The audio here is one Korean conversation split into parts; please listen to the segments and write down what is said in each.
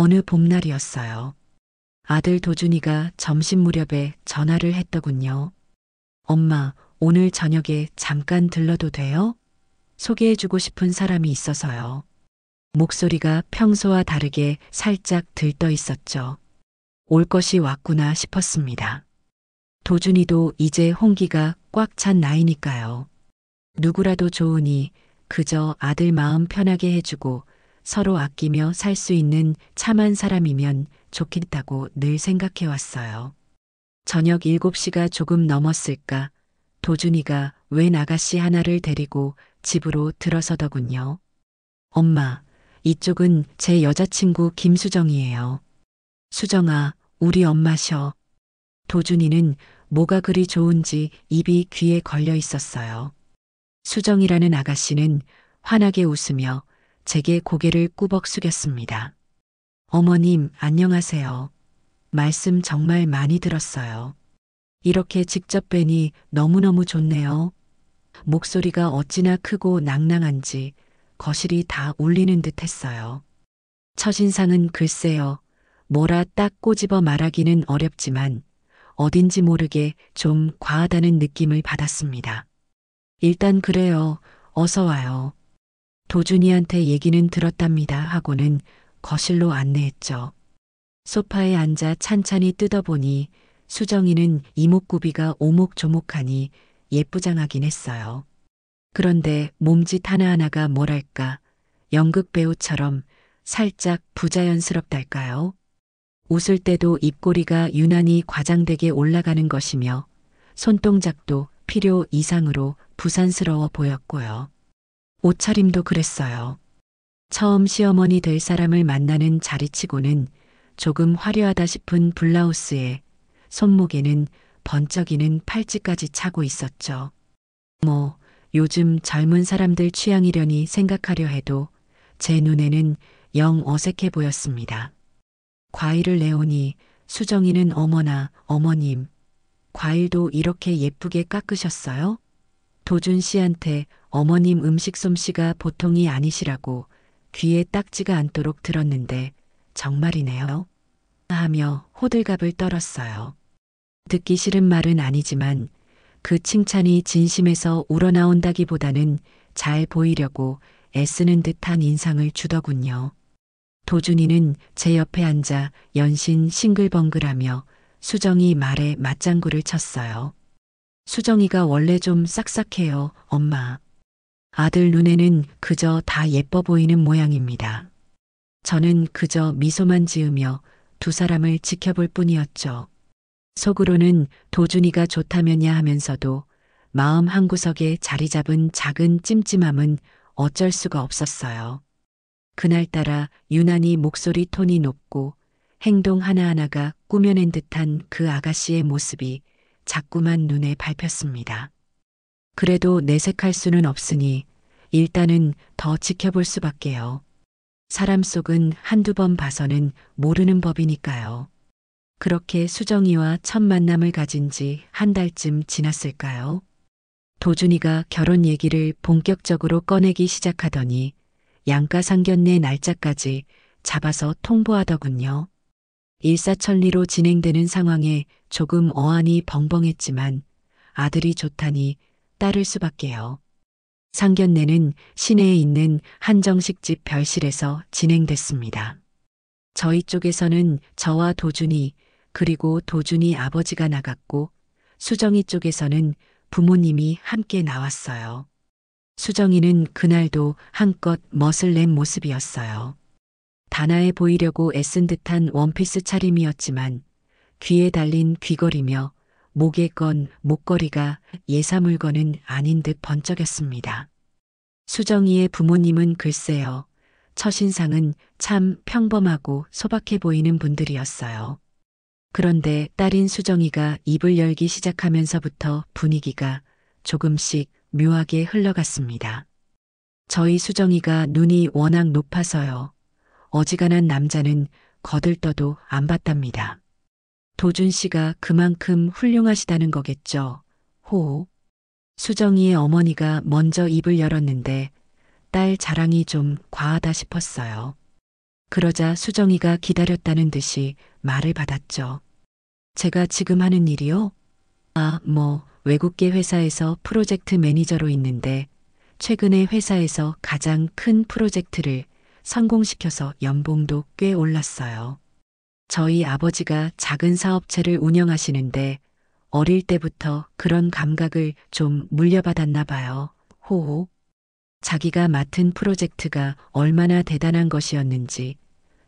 어느 봄날이었어요. 아들 도준이가 점심 무렵에 전화를 했더군요. 엄마, 오늘 저녁에 잠깐 들러도 돼요? 소개해주고 싶은 사람이 있어서요. 목소리가 평소와 다르게 살짝 들떠 있었죠. 올 것이 왔구나 싶었습니다. 도준이도 이제 홍기가 꽉 찬 나이니까요. 누구라도 좋으니 그저 아들 마음 편하게 해주고 서로 아끼며 살 수 있는 참한 사람이면 좋겠다고 늘 생각해 왔어요. 저녁 7시가 조금 넘었을까 도준이가 웬 아가씨 하나를 데리고 집으로 들어서더군요. 엄마, 이쪽은 제 여자친구 김수정이에요. 수정아, 우리 엄마셔. 도준이는 뭐가 그리 좋은지 입이 귀에 걸려 있었어요. 수정이라는 아가씨는 환하게 웃으며 제게 고개를 꾸벅 숙였습니다. 어머님, 안녕하세요. 말씀 정말 많이 들었어요. 이렇게 직접 뵈니 너무너무 좋네요. 목소리가 어찌나 크고 낭낭한지 거실이 다 울리는 듯 했어요. 첫인상은 글쎄요, 뭐라 딱 꼬집어 말하기는 어렵지만 어딘지 모르게 좀 과하다는 느낌을 받았습니다. 일단 그래요. 어서 와요. 도준이한테 얘기는 들었답니다 하고는 거실로 안내했죠. 소파에 앉아 찬찬히 뜯어보니 수정이는 이목구비가 오목조목하니 예쁘장하긴 했어요. 그런데 몸짓 하나하나가 뭐랄까 연극 배우처럼 살짝 부자연스럽달까요? 웃을 때도 입꼬리가 유난히 과장되게 올라가는 것이며 손동작도 필요 이상으로 부산스러워 보였고요. 옷차림도 그랬어요. 처음 시어머니 될 사람을 만나는 자리치고는 조금 화려하다 싶은 블라우스에 손목에는 번쩍이는 팔찌까지 차고 있었죠. 뭐 요즘 젊은 사람들 취향이려니 생각하려 해도 제 눈에는 영 어색해 보였습니다. 과일을 내오니 수정이는 어머나 어머님, 과일도 이렇게 예쁘게 깎으셨어요? 도준 씨한테 어머님 음식 솜씨가 보통이 아니시라고 귀에 딱지가 않도록 들었는데 정말이네요. 하며 호들갑을 떨었어요. 듣기 싫은 말은 아니지만 그 칭찬이 진심에서 우러나온다기보다는 잘 보이려고 애쓰는 듯한 인상을 주더군요. 도준이는 제 옆에 앉아 연신 싱글벙글하며 수정이 말에 맞장구를 쳤어요. 수정이가 원래 좀 싹싹해요, 엄마. 아들 눈에는 그저 다 예뻐 보이는 모양입니다. 저는 그저 미소만 지으며 두 사람을 지켜볼 뿐이었죠. 속으로는 도준이가 좋다면야 하면서도 마음 한구석에 자리 잡은 작은 찜찜함은 어쩔 수가 없었어요. 그날따라 유난히 목소리 톤이 높고 행동 하나하나가 꾸며낸 듯한 그 아가씨의 모습이 자꾸만 눈에 밟혔습니다. 그래도 내색할 수는 없으니 일단은 더 지켜볼 수밖에요. 사람 속은 한두 번 봐서는 모르는 법이니까요. 그렇게 수정이와 첫 만남을 가진 지 한 달쯤 지났을까요? 도준이가 결혼 얘기를 본격적으로 꺼내기 시작하더니 양가상견례 날짜까지 잡아서 통보하더군요. 일사천리로 진행되는 상황에 조금 어안이 벙벙했지만 아들이 좋다니 따를 수밖에요. 상견례는 시내에 있는 한정식집 별실에서 진행됐습니다. 저희 쪽에서는 저와 도준이 그리고 도준이 아버지가 나갔고 수정이 쪽에서는 부모님이 함께 나왔어요. 수정이는 그날도 한껏 멋을 낸 모습이었어요. 단아해 보이려고 애쓴 듯한 원피스 차림이었지만 귀에 달린 귀걸이며 목에 건 목걸이가 예사 물건은 아닌 듯 번쩍였습니다. 수정이의 부모님은 글쎄요, 첫인상은 참 평범하고 소박해 보이는 분들이었어요. 그런데 딸인 수정이가 입을 열기 시작하면서부터 분위기가 조금씩 묘하게 흘러갔습니다. 저희 수정이가 눈이 워낙 높아서요. 어지간한 남자는 거들떠도 안 봤답니다. 도준 씨가 그만큼 훌륭하시다는 거겠죠. 호. 수정이의 어머니가 먼저 입을 열었는데 딸 자랑이 좀 과하다 싶었어요. 그러자 수정이가 기다렸다는 듯이 말을 받았죠. 제가 지금 하는 일이요? 외국계 회사에서 프로젝트 매니저로 있는데 최근에 회사에서 가장 큰 프로젝트를 성공시켜서 연봉도 꽤 올랐어요. 저희 아버지가 작은 사업체를 운영하시는데 어릴 때부터 그런 감각을 좀 물려받았나 봐요. 호호. 자기가 맡은 프로젝트가 얼마나 대단한 것이었는지,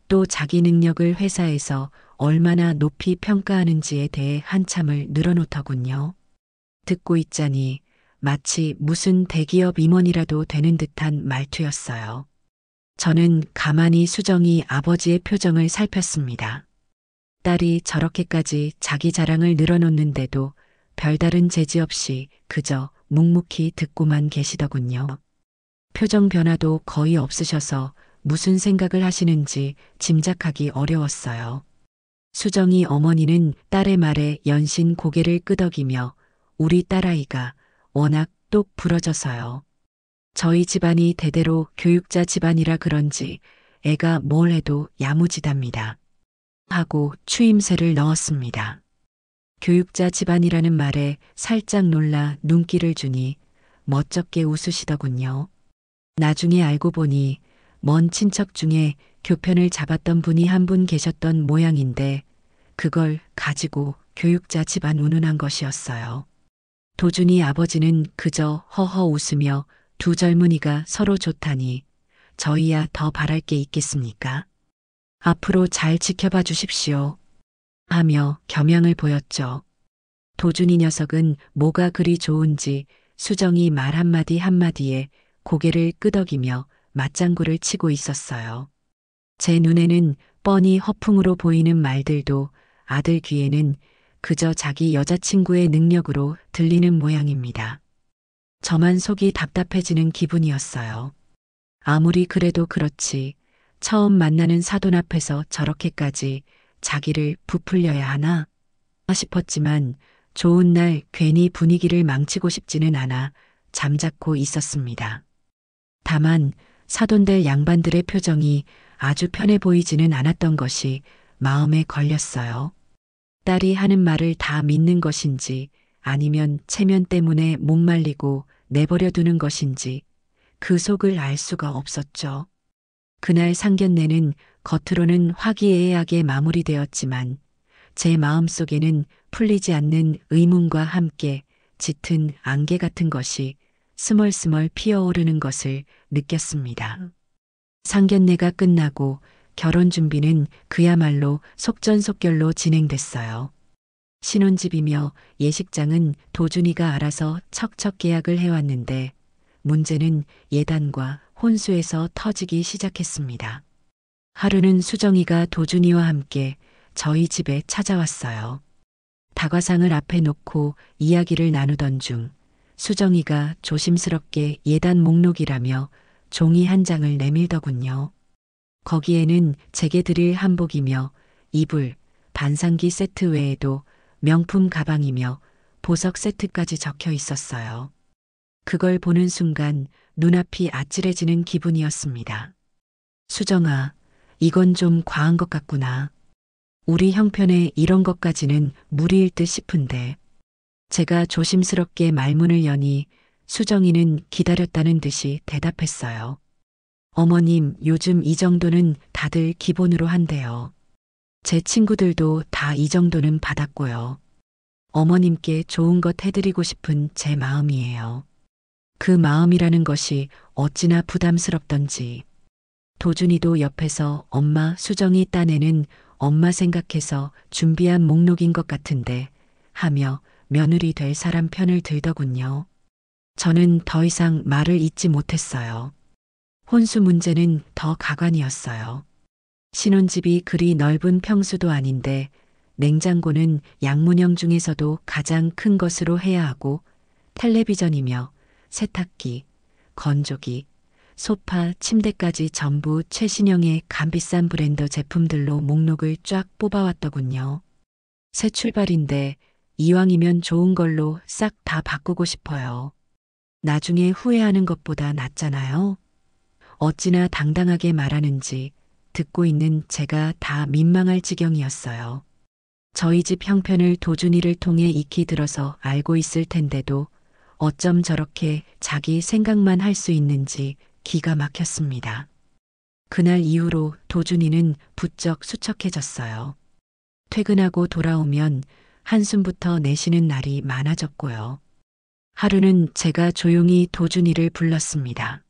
또 자기 능력을 회사에서 얼마나 높이 평가하는지에 대해 한참을 늘어놓더군요. 듣고 있자니 마치 무슨 대기업 임원이라도 되는 듯한 말투였어요. 저는 가만히 수정이 아버지의 표정을 살폈습니다. 딸이 저렇게까지 자기 자랑을 늘어놓는데도 별다른 제지 없이 그저 묵묵히 듣고만 계시더군요. 표정 변화도 거의 없으셔서 무슨 생각을 하시는지 짐작하기 어려웠어요. 수정이 어머니는 딸의 말에 연신 고개를 끄덕이며 우리 딸아이가 워낙 똑 부러져서요. 저희 집안이 대대로 교육자 집안이라 그런지 애가 뭘 해도 야무지답니다. 하고 추임새를 넣었습니다. 교육자 집안이라는 말에 살짝 놀라 눈길을 주니 멋쩍게 웃으시더군요. 나중에 알고 보니 먼 친척 중에 교편을 잡았던 분이 한 분 계셨던 모양인데 그걸 가지고 교육자 집안 운운한 것이었어요. 도준이 아버지는 그저 허허 웃으며 두 젊은이가 서로 좋다니 저희야 더 바랄 게 있겠습니까? 앞으로 잘 지켜봐 주십시오. 하며 겸양을 보였죠. 도준이 녀석은 뭐가 그리 좋은지 수정이 말 한마디 한마디에 고개를 끄덕이며 맞장구를 치고 있었어요. 제 눈에는 뻔히 허풍으로 보이는 말들도 아들 귀에는 그저 자기 여자친구의 능력으로 들리는 모양입니다. 저만 속이 답답해지는 기분이었어요. 아무리 그래도 그렇지 처음 만나는 사돈 앞에서 저렇게까지 자기를 부풀려야 하나 싶었지만 좋은 날 괜히 분위기를 망치고 싶지는 않아 잠자코 있었습니다. 다만 사돈들 양반들의 표정이 아주 편해 보이지는 않았던 것이 마음에 걸렸어요. 딸이 하는 말을 다 믿는 것인지 아니면 체면 때문에 목말리고 내버려 두는 것인지 그 속을 알 수가 없었죠. 그날 상견례는 겉으로는 화기애애하게 마무리되었지만 제 마음속에는 풀리지 않는 의문과 함께 짙은 안개 같은 것이 스멀스멀 피어오르는 것을 느꼈습니다. 상견례가 끝나고 결혼 준비는 그야말로 속전속결로 진행됐어요. 신혼집이며 예식장은 도준이가 알아서 척척 계약을 해왔는데 문제는 예단과 혼수에서 터지기 시작했습니다. 하루는 수정이가 도준이와 함께 저희 집에 찾아왔어요. 다과상을 앞에 놓고 이야기를 나누던 중 수정이가 조심스럽게 예단 목록이라며 종이 한 장을 내밀더군요. 거기에는 제게 드릴 한복이며 이불, 반상기 세트 외에도 명품 가방이며 보석 세트까지 적혀 있었어요. 그걸 보는 순간 눈앞이 아찔해지는 기분이었습니다. 수정아, 이건 좀 과한 것 같구나. 우리 형편에 이런 것까지는 무리일 듯 싶은데. 제가 조심스럽게 말문을 여니 수정이는 기다렸다는 듯이 대답했어요. 어머님, 요즘 이 정도는 다들 기본으로 한대요. 제 친구들도 다 이 정도는 받았고요. 어머님께 좋은 것 해드리고 싶은 제 마음이에요. 그 마음이라는 것이 어찌나 부담스럽던지. 도준이도 옆에서 엄마 수정이 딴에는 엄마 생각해서 준비한 목록인 것 같은데 하며 며느리 될 사람 편을 들더군요. 저는 더 이상 말을 잇지 못했어요. 혼수 문제는 더 가관이었어요. 신혼집이 그리 넓은 평수도 아닌데 냉장고는 양문형 중에서도 가장 큰 것으로 해야 하고 텔레비전이며 세탁기, 건조기, 소파, 침대까지 전부 최신형의 값비싼 브랜드 제품들로 목록을 쫙 뽑아왔더군요. 새 출발인데 이왕이면 좋은 걸로 싹 다 바꾸고 싶어요. 나중에 후회하는 것보다 낫잖아요. 어찌나 당당하게 말하는지 듣고 있는 제가 다 민망할 지경이었어요. 저희 집 형편을 도준이를 통해 익히 들어서 알고 있을 텐데도 어쩜 저렇게 자기 생각만 할 수 있는지 기가 막혔습니다. 그날 이후로 도준이는 부쩍 수척해졌어요. 퇴근하고 돌아오면 한숨부터 내쉬는 날이 많아졌고요. 하루는 제가 조용히 도준이를 불렀습니다.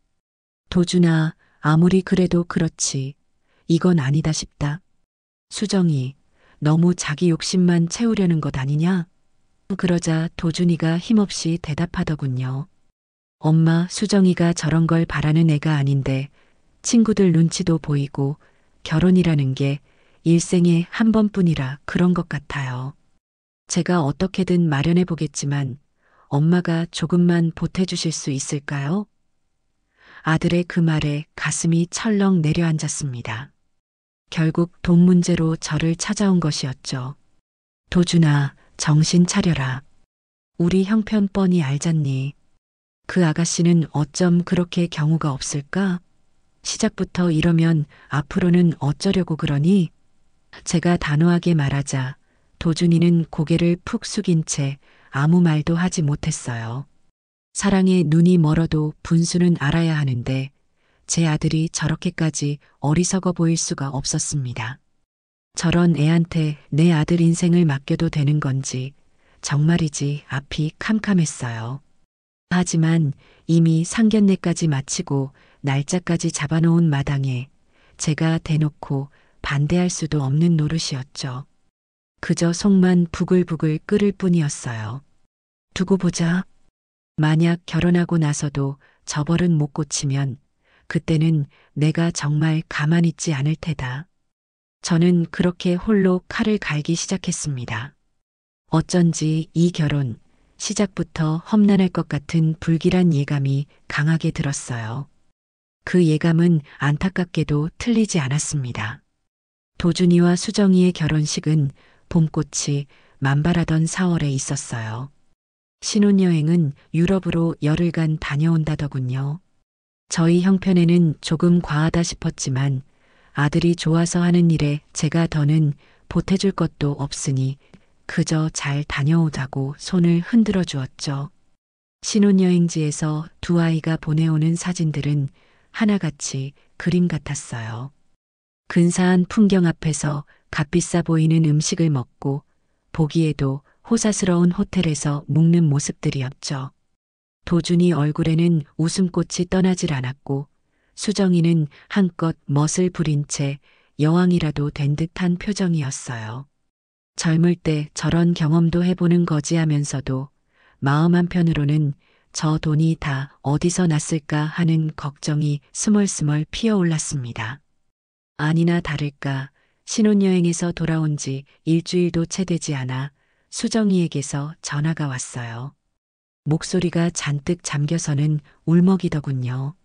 도준아, 아무리 그래도 그렇지. 이건 아니다 싶다. 수정이, 너무 자기 욕심만 채우려는 것 아니냐? 그러자 도준이가 힘없이 대답하더군요. 엄마, 수정이가 저런 걸 바라는 애가 아닌데 친구들 눈치도 보이고 결혼이라는 게 일생에 한 번뿐이라 그런 것 같아요. 제가 어떻게든 마련해 보겠지만 엄마가 조금만 보태주실 수 있을까요? 아들의 그 말에 가슴이 철렁 내려앉았습니다. 결국 돈 문제로 저를 찾아온 것이었죠. 도준아, 정신 차려라. 우리 형편 뻔히 알잖니. 그 아가씨는 어쩜 그렇게 경우가 없을까? 시작부터 이러면 앞으로는 어쩌려고 그러니? 제가 단호하게 말하자 도준이는 고개를 푹 숙인 채 아무 말도 하지 못했어요. 사랑에 눈이 멀어도 분수는 알아야 하는데 제 아들이 저렇게까지 어리석어 보일 수가 없었습니다. 저런 애한테 내 아들 인생을 맡겨도 되는 건지 정말이지 앞이 캄캄했어요. 하지만 이미 상견례까지 마치고 날짜까지 잡아놓은 마당에 제가 대놓고 반대할 수도 없는 노릇이었죠. 그저 속만 부글부글 끓을 뿐이었어요. 두고 보자. 만약 결혼하고 나서도 저 버릇 못 고치면 그때는 내가 정말 가만히 있지 않을 테다. 저는 그렇게 홀로 칼을 갈기 시작했습니다. 어쩐지 이 결혼 시작부터 험난할 것 같은 불길한 예감이 강하게 들었어요. 그 예감은 안타깝게도 틀리지 않았습니다. 도준이와 수정이의 결혼식은 봄꽃이 만발하던 4월에 있었어요. 신혼여행은 유럽으로 열흘간 다녀온다더군요. 저희 형편에는 조금 과하다 싶었지만 아들이 좋아서 하는 일에 제가 더는 보태줄 것도 없으니 그저 잘 다녀오자고 손을 흔들어 주었죠. 신혼여행지에서 두 아이가 보내오는 사진들은 하나같이 그림 같았어요. 근사한 풍경 앞에서 값비싸 보이는 음식을 먹고 보기에도 호사스러운 호텔에서 묵는 모습들이었죠. 도준이 얼굴에는 웃음꽃이 떠나질 않았고 수정이는 한껏 멋을 부린 채 여왕이라도 된 듯한 표정이었어요. 젊을 때 저런 경험도 해보는 거지 하면서도 마음 한편으로는 저 돈이 다 어디서 났을까 하는 걱정이 스멀스멀 피어올랐습니다. 아니나 다를까 신혼여행에서 돌아온 지 일주일도 채 되지 않아 수정이에게서 전화가 왔어요. 목소리가 잔뜩 잠겨서는 울먹이더군요.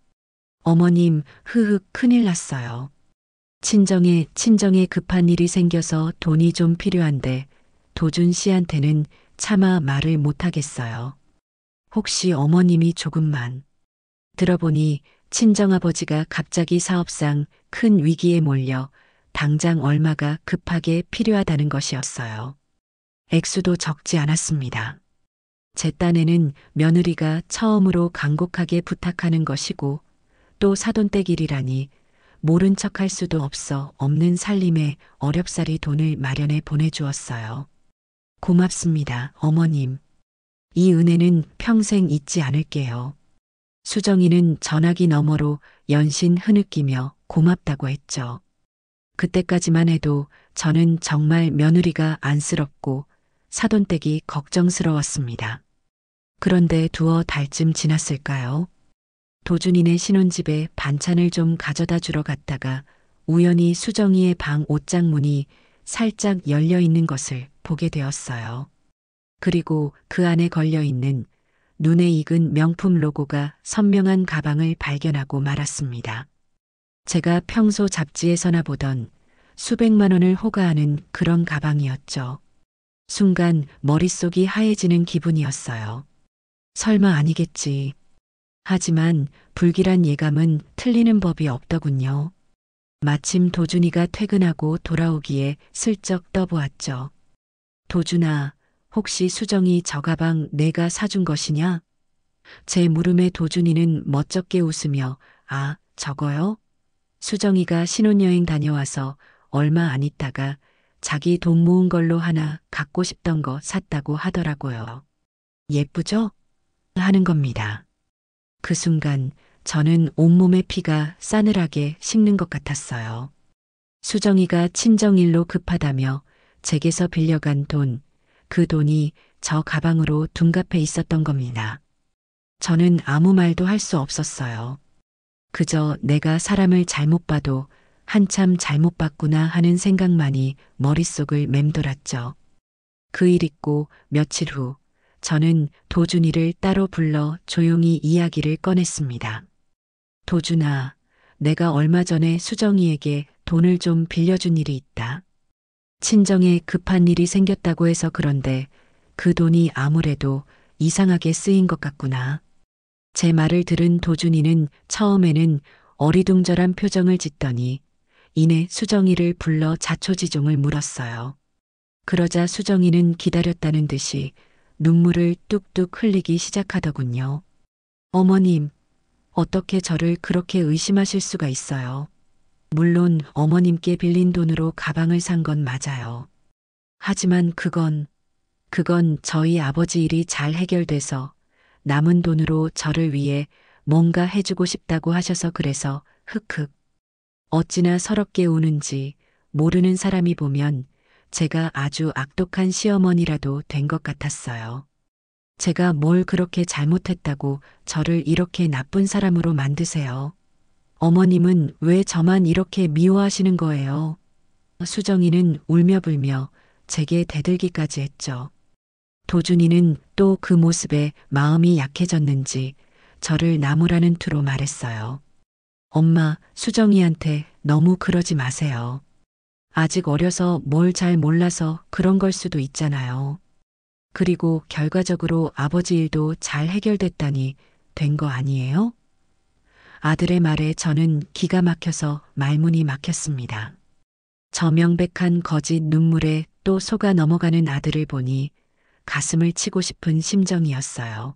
어머님, 흐흐, 큰일 났어요. 친정에 급한 일이 생겨서 돈이 좀 필요한데 도준 씨한테는 차마 말을 못하겠어요. 혹시 어머님이 조금만. 들어보니 친정아버지가 갑자기 사업상 큰 위기에 몰려 당장 얼마가 급하게 필요하다는 것이었어요. 액수도 적지 않았습니다. 제 딴에는 며느리가 처음으로 간곡하게 부탁하는 것이고 또 사돈댁일이라니 모른 척할 수도 없어 없는 살림에 어렵사리 돈을 마련해 보내주었어요. 고맙습니다, 어머님. 이 은혜는 평생 잊지 않을게요. 수정이는 전화기 너머로 연신 흐느끼며 고맙다고 했죠. 그때까지만 해도 저는 정말 며느리가 안쓰럽고 사돈댁이 걱정스러웠습니다. 그런데 두어 달쯤 지났을까요? 도준이네 신혼집에 반찬을 좀 가져다 주러 갔다가 우연히 수정이의 방 옷장 문이 살짝 열려 있는 것을 보게 되었어요. 그리고 그 안에 걸려 있는 눈에 익은 명품 로고가 선명한 가방을 발견하고 말았습니다. 제가 평소 잡지에서나 보던 수백만 원을 호가하는 그런 가방이었죠. 순간 머릿속이 하얘지는 기분이었어요. 설마 아니겠지. 하지만 불길한 예감은 틀리는 법이 없더군요. 마침 도준이가 퇴근하고 돌아오기에 슬쩍 떠보았죠. 도준아, 혹시 수정이 저 가방 내가 사준 것이냐? 제 물음에 도준이는 멋쩍게 웃으며 아, 저거요? 수정이가 신혼여행 다녀와서 얼마 안 있다가 자기 돈 모은 걸로 하나 갖고 싶던 거 샀다고 하더라고요. 예쁘죠? 하는 겁니다. 그 순간 저는 온몸의 피가 싸늘하게 식는 것 같았어요. 수정이가 친정일로 급하다며 제게서 빌려간 돈, 그 돈이 저 가방으로 둔갑해 있었던 겁니다. 저는 아무 말도 할 수 없었어요. 그저 내가 사람을 잘못 봐도 한참 잘못 봤구나 하는 생각만이 머릿속을 맴돌았죠. 그 일 있고 며칠 후 저는 도준이를 따로 불러 조용히 이야기를 꺼냈습니다. 도준아, 내가 얼마 전에 수정이에게 돈을 좀 빌려준 일이 있다. 친정에 급한 일이 생겼다고 해서 그런데 그 돈이 아무래도 이상하게 쓰인 것 같구나. 제 말을 들은 도준이는 처음에는 어리둥절한 표정을 짓더니 이내 수정이를 불러 자초지종을 물었어요. 그러자 수정이는 기다렸다는 듯이 눈물을 뚝뚝 흘리기 시작하더군요. 어머님, 어떻게 저를 그렇게 의심하실 수가 있어요? 물론 어머님께 빌린 돈으로 가방을 산 건 맞아요. 하지만 그건 저희 아버지 일이 잘 해결돼서 남은 돈으로 저를 위해 뭔가 해주고 싶다고 하셔서 그래서 흑흑. 어찌나 서럽게 우는지 모르는 사람이 보면 제가 아주 악독한 시어머니라도 된 것 같았어요. 제가 뭘 그렇게 잘못했다고 저를 이렇게 나쁜 사람으로 만드세요. 어머님은 왜 저만 이렇게 미워하시는 거예요? 수정이는 울며불며 제게 대들기까지 했죠. 도준이는 또 그 모습에 마음이 약해졌는지 저를 나무라는 투로 말했어요. 엄마, 수정이한테 너무 그러지 마세요. 아직 어려서 뭘 잘 몰라서 그런 걸 수도 있잖아요. 그리고 결과적으로 아버지 일도 잘 해결됐다니 된 거 아니에요? 아들의 말에 저는 기가 막혀서 말문이 막혔습니다. 저 명백한 거짓 눈물에 또 속아 넘어가는 아들을 보니 가슴을 치고 싶은 심정이었어요.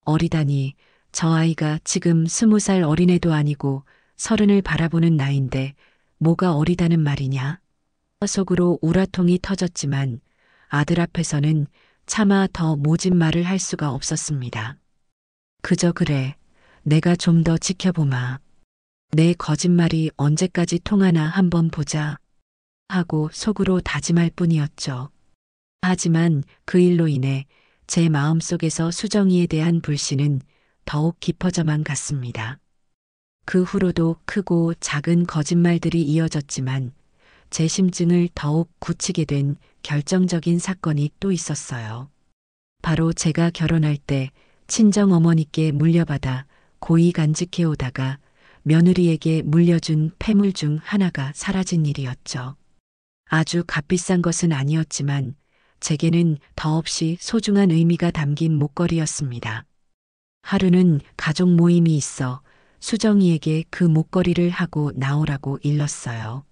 어리다니 저 아이가 지금 20살 어린애도 아니고 30을 바라보는 나이인데 뭐가 어리다는 말이냐? 속으로 우라통이 터졌지만 아들 앞에서는 차마 더 모진 말을 할 수가 없었습니다. 그저 그래, 내가 좀 더 지켜보마. 내 거짓말이 언제까지 통하나 한번 보자. 하고 속으로 다짐할 뿐이었죠. 하지만 그 일로 인해 제 마음속에서 수정이에 대한 불신은 더욱 깊어져만 갔습니다. 그 후로도 크고 작은 거짓말들이 이어졌지만 제 심증을 더욱 굳히게 된 결정적인 사건이 또 있었어요. 바로 제가 결혼할 때 친정 어머니께 물려받아 고이 간직해 오다가 며느리에게 물려준 폐물 중 하나가 사라진 일이었죠. 아주 값비싼 것은 아니었지만 제게는 더없이 소중한 의미가 담긴 목걸이였습니다. 하루는 가족 모임이 있어 수정이에게 그 목걸이를 하고 나오라고 일렀어요.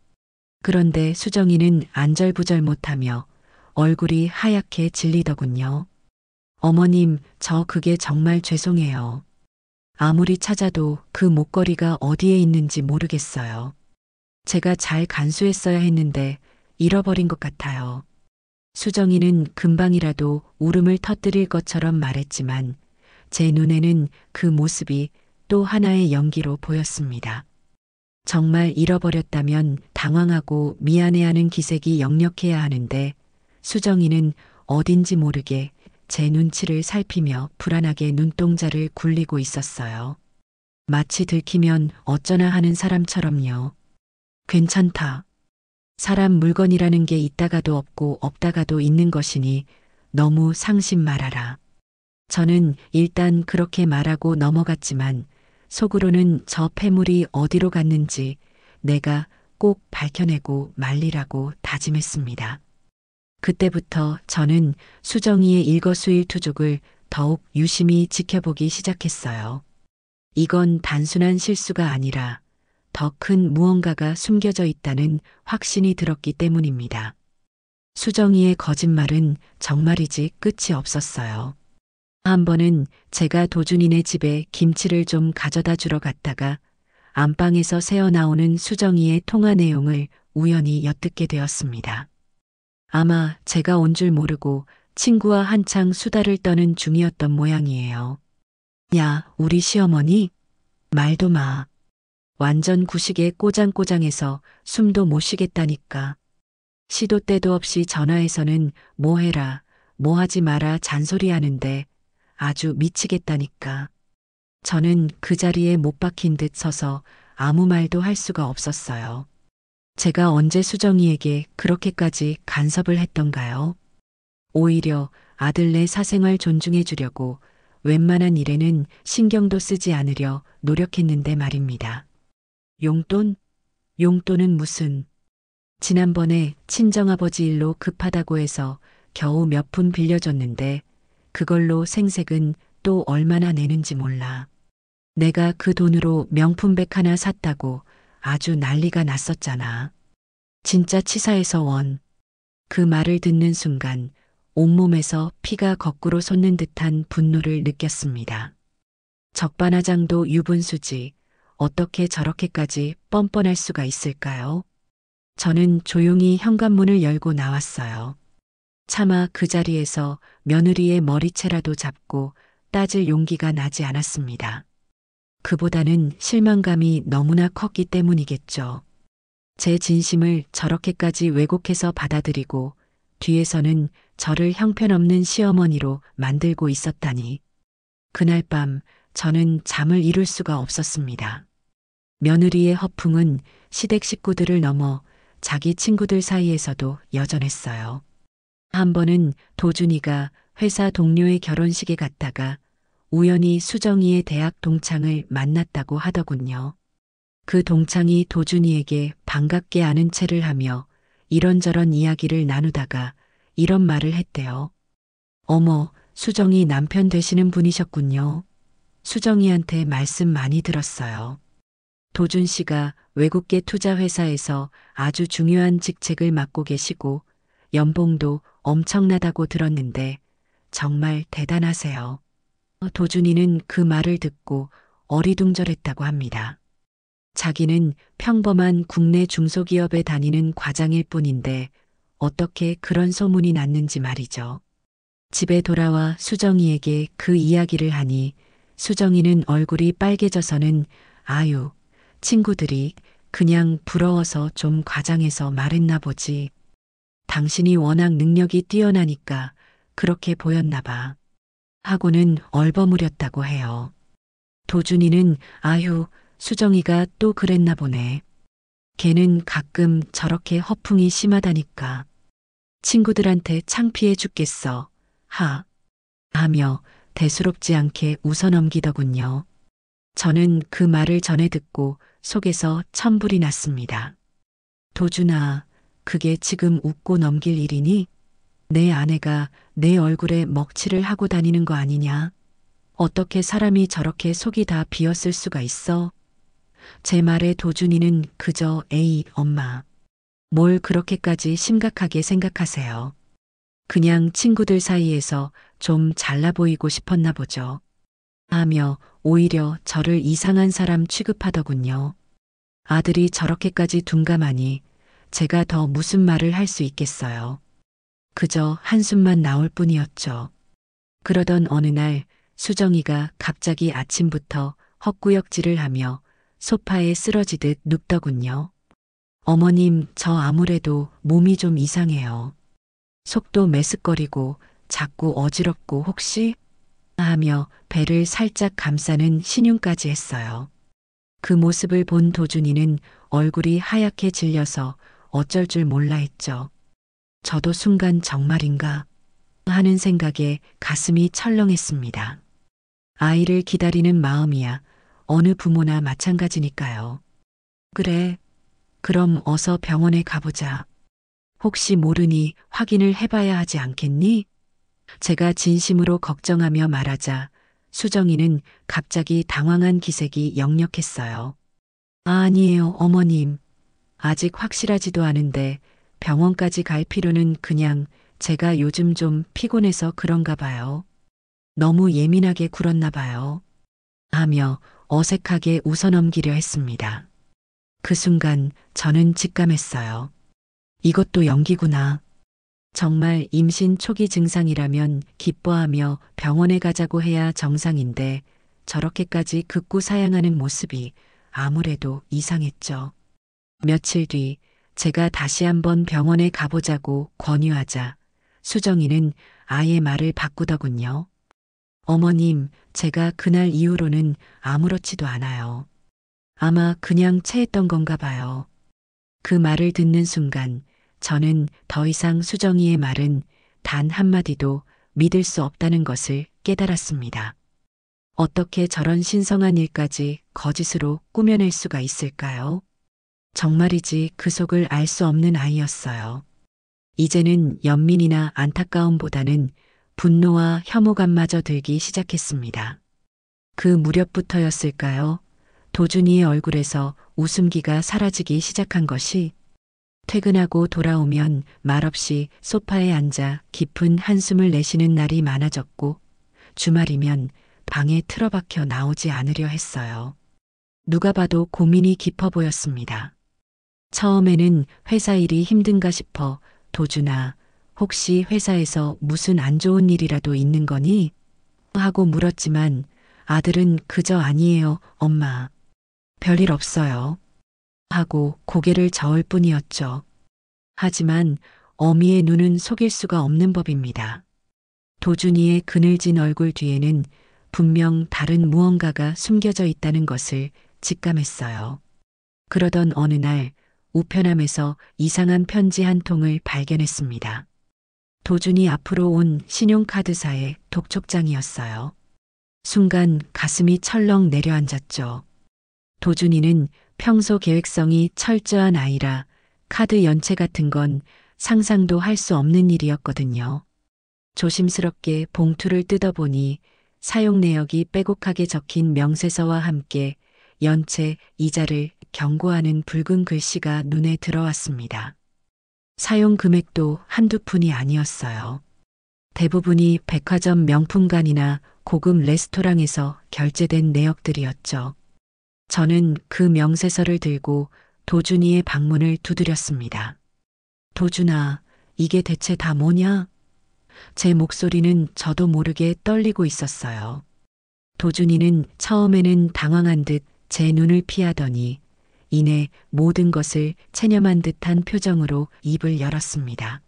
그런데 수정이는 안절부절 못하며 얼굴이 하얗게 질리더군요. 어머님, 저 그게 정말 죄송해요. 아무리 찾아도 그 목걸이가 어디에 있는지 모르겠어요. 제가 잘 간수했어야 했는데 잃어버린 것 같아요. 수정이는 금방이라도 울음을 터뜨릴 것처럼 말했지만 제 눈에는 그 모습이 또 하나의 연기로 보였습니다. 정말 잃어버렸다면 당황하고 미안해하는 기색이 역력해야 하는데 수정이는 어딘지 모르게 제 눈치를 살피며 불안하게 눈동자를 굴리고 있었어요. 마치 들키면 어쩌나 하는 사람처럼요. 괜찮다. 사람 물건이라는 게 있다가도 없고 없다가도 있는 것이니 너무 상심 말아라. 저는 일단 그렇게 말하고 넘어갔지만 속으로는 저 폐물이 어디로 갔는지 내가 꼭 밝혀내고 말리라고 다짐했습니다. 그때부터 저는 수정이의 일거수일투족을 더욱 유심히 지켜보기 시작했어요. 이건 단순한 실수가 아니라 더 큰 무언가가 숨겨져 있다는 확신이 들었기 때문입니다. 수정이의 거짓말은 정말이지 끝이 없었어요. 한 번은 제가 도준이네 집에 김치를 좀 가져다 주러 갔다가 안방에서 새어나오는 수정이의 통화 내용을 우연히 엿듣게 되었습니다. 아마 제가 온 줄 모르고 친구와 한창 수다를 떠는 중이었던 모양이에요. 야, 우리 시어머니? 말도 마. 완전 구식에 꼬장꼬장해서 숨도 못 쉬겠다니까. 시도 때도 없이 전화해서는 뭐 해라, 뭐 하지 마라 잔소리하는데 아주 미치겠다니까. 저는 그 자리에 못 박힌 듯 서서 아무 말도 할 수가 없었어요. 제가 언제 수정이에게 그렇게까지 간섭을 했던가요? 오히려 아들네 사생활 존중해 주려고 웬만한 일에는 신경도 쓰지 않으려 노력했는데 말입니다. 용돈? 용돈은 무슨? 지난번에 친정아버지 일로 급하다고 해서 겨우 몇 푼 빌려줬는데 그걸로 생색은 또 얼마나 내는지 몰라. 내가 그 돈으로 명품백 하나 샀다고 아주 난리가 났었잖아. 진짜 치사해서 원. 그 말을 듣는 순간 온몸에서 피가 거꾸로 솟는 듯한 분노를 느꼈습니다. 적반하장도 유분수지 어떻게 저렇게까지 뻔뻔할 수가 있을까요? 저는 조용히 현관문을 열고 나왔어요. 차마 그 자리에서 며느리의 머리채라도 잡고 따질 용기가 나지 않았습니다. 그보다는 실망감이 너무나 컸기 때문이겠죠. 제 진심을 저렇게까지 왜곡해서 받아들이고 뒤에서는 저를 형편없는 시어머니로 만들고 있었다니. 그날 밤 저는 잠을 이룰 수가 없었습니다. 며느리의 허풍은 시댁 식구들을 넘어 자기 친구들 사이에서도 여전했어요. 한 번은 도준이가 회사 동료의 결혼식에 갔다가 우연히 수정이의 대학 동창을 만났다고 하더군요. 그 동창이 도준이에게 반갑게 아는 체를 하며 이런저런 이야기를 나누다가 이런 말을 했대요. 어머, 수정이 남편 되시는 분이셨군요. 수정이한테 말씀 많이 들었어요. 도준 씨가 외국계 투자회사에서 아주 중요한 직책을 맡고 계시고 연봉도 엄청나다고 들었는데 정말 대단하세요. 도준이는 그 말을 듣고 어리둥절했다고 합니다. 자기는 평범한 국내 중소기업에 다니는 과장일 뿐인데 어떻게 그런 소문이 났는지 말이죠. 집에 돌아와 수정이에게 그 이야기를 하니 수정이는 얼굴이 빨개져서는 아유, 친구들이 그냥 부러워서 좀 과장해서 말했나 보지. 당신이 워낙 능력이 뛰어나니까 그렇게 보였나 봐. 하고는 얼버무렸다고 해요. 도준이는 아유, 수정이가 또 그랬나 보네. 걔는 가끔 저렇게 허풍이 심하다니까. 친구들한테 창피해 죽겠어. 하며 대수롭지 않게 웃어넘기더군요. 저는 그 말을 전해 듣고 속에서 천불이 났습니다. 도준아, 그게 지금 웃고 넘길 일이니? 내 아내가 내 얼굴에 먹칠을 하고 다니는 거 아니냐? 어떻게 사람이 저렇게 속이 다 비었을 수가 있어? 제 말에 도준이는 그저 에이, 엄마. 뭘 그렇게까지 심각하게 생각하세요? 그냥 친구들 사이에서 좀 잘나 보이고 싶었나 보죠. 하며 오히려 저를 이상한 사람 취급하더군요. 아들이 저렇게까지 둔감하니 제가 더 무슨 말을 할 수 있겠어요. 그저 한숨만 나올 뿐이었죠. 그러던 어느 날 수정이가 갑자기 아침부터 헛구역질을 하며 소파에 쓰러지듯 눕더군요. 어머님, 저 아무래도 몸이 좀 이상해요. 속도 메스꺼리고 자꾸 어지럽고 혹시? 하며 배를 살짝 감싸는 신용까지 했어요. 그 모습을 본 도준이는 얼굴이 하얗게 질려서 어쩔 줄 몰라 했죠. 저도 순간 정말인가 하는 생각에 가슴이 철렁했습니다. 아이를 기다리는 마음이야 어느 부모나 마찬가지니까요. 그래, 그럼 어서 병원에 가보자. 혹시 모르니 확인을 해봐야 하지 않겠니? 제가 진심으로 걱정하며 말하자 수정이는 갑자기 당황한 기색이 역력했어요. 아니에요, 어머님. 아직 확실하지도 않은데 병원까지 갈 필요는 그냥 제가 요즘 좀 피곤해서 그런가 봐요. 너무 예민하게 굴었나 봐요. 하며 어색하게 웃어넘기려 했습니다. 그 순간 저는 직감했어요. 이것도 연기구나. 정말 임신 초기 증상이라면 기뻐하며 병원에 가자고 해야 정상인데 저렇게까지 극구 사양하는 모습이 아무래도 이상했죠. 며칠 뒤 제가 다시 한번 병원에 가보자고 권유하자 수정이는 아예 말을 바꾸더군요. 어머님, 제가 그날 이후로는 아무렇지도 않아요. 아마 그냥 체했던 건가 봐요. 그 말을 듣는 순간 저는 더 이상 수정이의 말은 단 한마디도 믿을 수 없다는 것을 깨달았습니다. 어떻게 저런 신성한 일까지 거짓으로 꾸며낼 수가 있을까요? 정말이지 그 속을 알 수 없는 아이였어요. 이제는 연민이나 안타까움보다는 분노와 혐오감마저 들기 시작했습니다. 그 무렵부터였을까요? 도준이의 얼굴에서 웃음기가 사라지기 시작한 것이 퇴근하고 돌아오면 말없이 소파에 앉아 깊은 한숨을 내쉬는 날이 많아졌고 주말이면 방에 틀어박혀 나오지 않으려 했어요. 누가 봐도 고민이 깊어 보였습니다. 처음에는 회사 일이 힘든가 싶어 도준아, 혹시 회사에서 무슨 안 좋은 일이라도 있는 거니? 하고 물었지만 아들은 그저 아니에요, 엄마. 별일 없어요. 하고 고개를 저을 뿐이었죠. 하지만 어미의 눈은 속일 수가 없는 법입니다. 도준이의 그늘진 얼굴 뒤에는 분명 다른 무언가가 숨겨져 있다는 것을 직감했어요. 그러던 어느 날 우편함에서 이상한 편지 한 통을 발견했습니다. 도준이 앞으로 온 신용카드사의 독촉장이었어요. 순간 가슴이 철렁 내려앉았죠. 도준이는 평소 계획성이 철저한 아이라 카드 연체 같은 건 상상도 할 수 없는 일이었거든요. 조심스럽게 봉투를 뜯어보니 사용 내역이 빼곡하게 적힌 명세서와 함께 연체 이자를 경고하는 붉은 글씨가 눈에 들어왔습니다. 사용 금액도 한두 푼이 아니었어요. 대부분이 백화점 명품관이나 고급 레스토랑에서 결제된 내역들이었죠. 저는 그 명세서를 들고 도준이의 방문을 두드렸습니다. 도준아, 이게 대체 다 뭐냐? 제 목소리는 저도 모르게 떨리고 있었어요. 도준이는 처음에는 당황한 듯 제 눈을 피하더니 이내 모든 것을 체념한 듯한 표정으로 입을 열었습니다.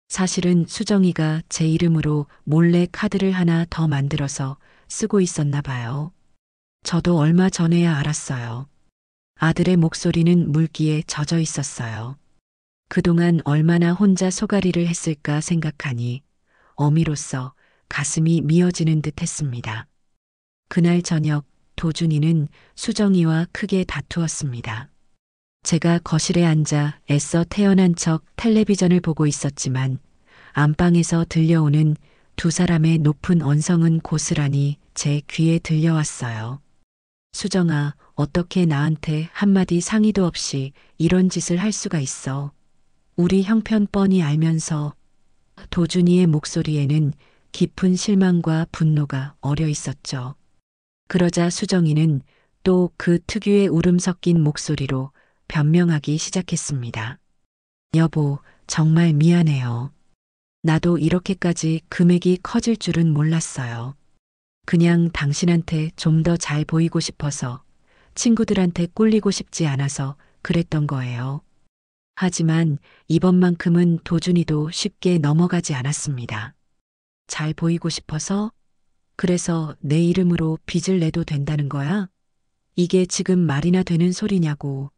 사실은 수정이가 제 이름으로 몰래 카드를 하나 더 만들어서 쓰고 있었나 봐요. 저도 얼마 전에야 알았어요. 아들의 목소리는 물기에 젖어 있었어요. 그동안 얼마나 혼자 소가리를 했을까 생각하니 어미로서 가슴이 미어지는 듯 했습니다. 그날 저녁 도준이는 수정이와 크게 다투었습니다. 제가 거실에 앉아 애써 태어난 척 텔레비전을 보고 있었지만 안방에서 들려오는 두 사람의 높은 언성은 고스란히 제 귀에 들려왔어요. 수정아, 어떻게 나한테 한마디 상의도 없이 이런 짓을 할 수가 있어. 우리 형편 뻔히 알면서. 도준이의 목소리에는 깊은 실망과 분노가 어려 있었죠. 그러자 수정이는 또 그 특유의 울음 섞인 목소리로 변명하기 시작했습니다. 여보, 정말 미안해요. 나도 이렇게까지 금액이 커질 줄은 몰랐어요. 그냥 당신한테 좀 더 잘 보이고 싶어서, 친구들한테 꿀리고 싶지 않아서 그랬던 거예요. 하지만 이번만큼은 도준이도 쉽게 넘어가지 않았습니다. 잘 보이고 싶어서? 그래서 내 이름으로 빚을 내도 된다는 거야? 이게 지금 말이나 되는 소리냐고.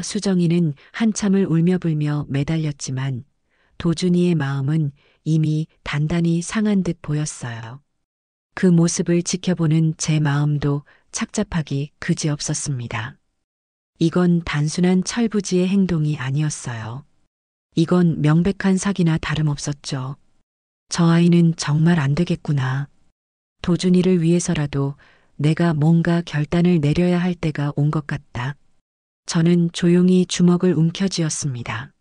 수정이는 한참을 울며 불며 매달렸지만 도준이의 마음은 이미 단단히 상한 듯 보였어요. 그 모습을 지켜보는 제 마음도 착잡하기 그지없었습니다. 이건 단순한 철부지의 행동이 아니었어요. 이건 명백한 사기나 다름없었죠. 저 아이는 정말 안 되겠구나. 도준이를 위해서라도 내가 뭔가 결단을 내려야 할 때가 온 것 같다. 저는 조용히 주먹을 움켜쥐었습니다.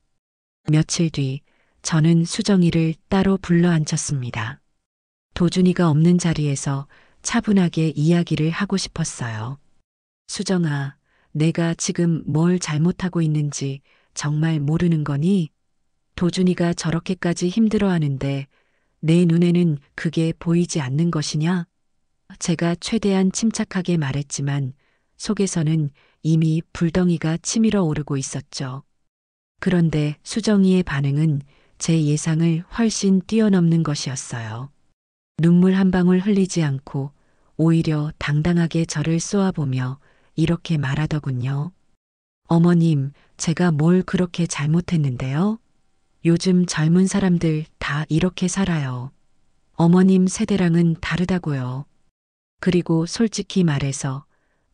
며칠 뒤 저는 수정이를 따로 불러 앉혔습니다. 도준이가 없는 자리에서 차분하게 이야기를 하고 싶었어요. 수정아, 내가 지금 뭘 잘못하고 있는지 정말 모르는 거니? 도준이가 저렇게까지 힘들어하는데 내 눈에는 그게 보이지 않는 것이냐? 제가 최대한 침착하게 말했지만 속에서는 이미 불덩이가 치밀어 오르고 있었죠. 그런데 수정이의 반응은 제 예상을 훨씬 뛰어넘는 것이었어요. 눈물 한 방울 흘리지 않고 오히려 당당하게 저를 쏘아보며 이렇게 말하더군요. 어머님, 제가 뭘 그렇게 잘못했는데요? 요즘 젊은 사람들 다 이렇게 살아요. 어머님 세대랑은 다르다고요. 그리고 솔직히 말해서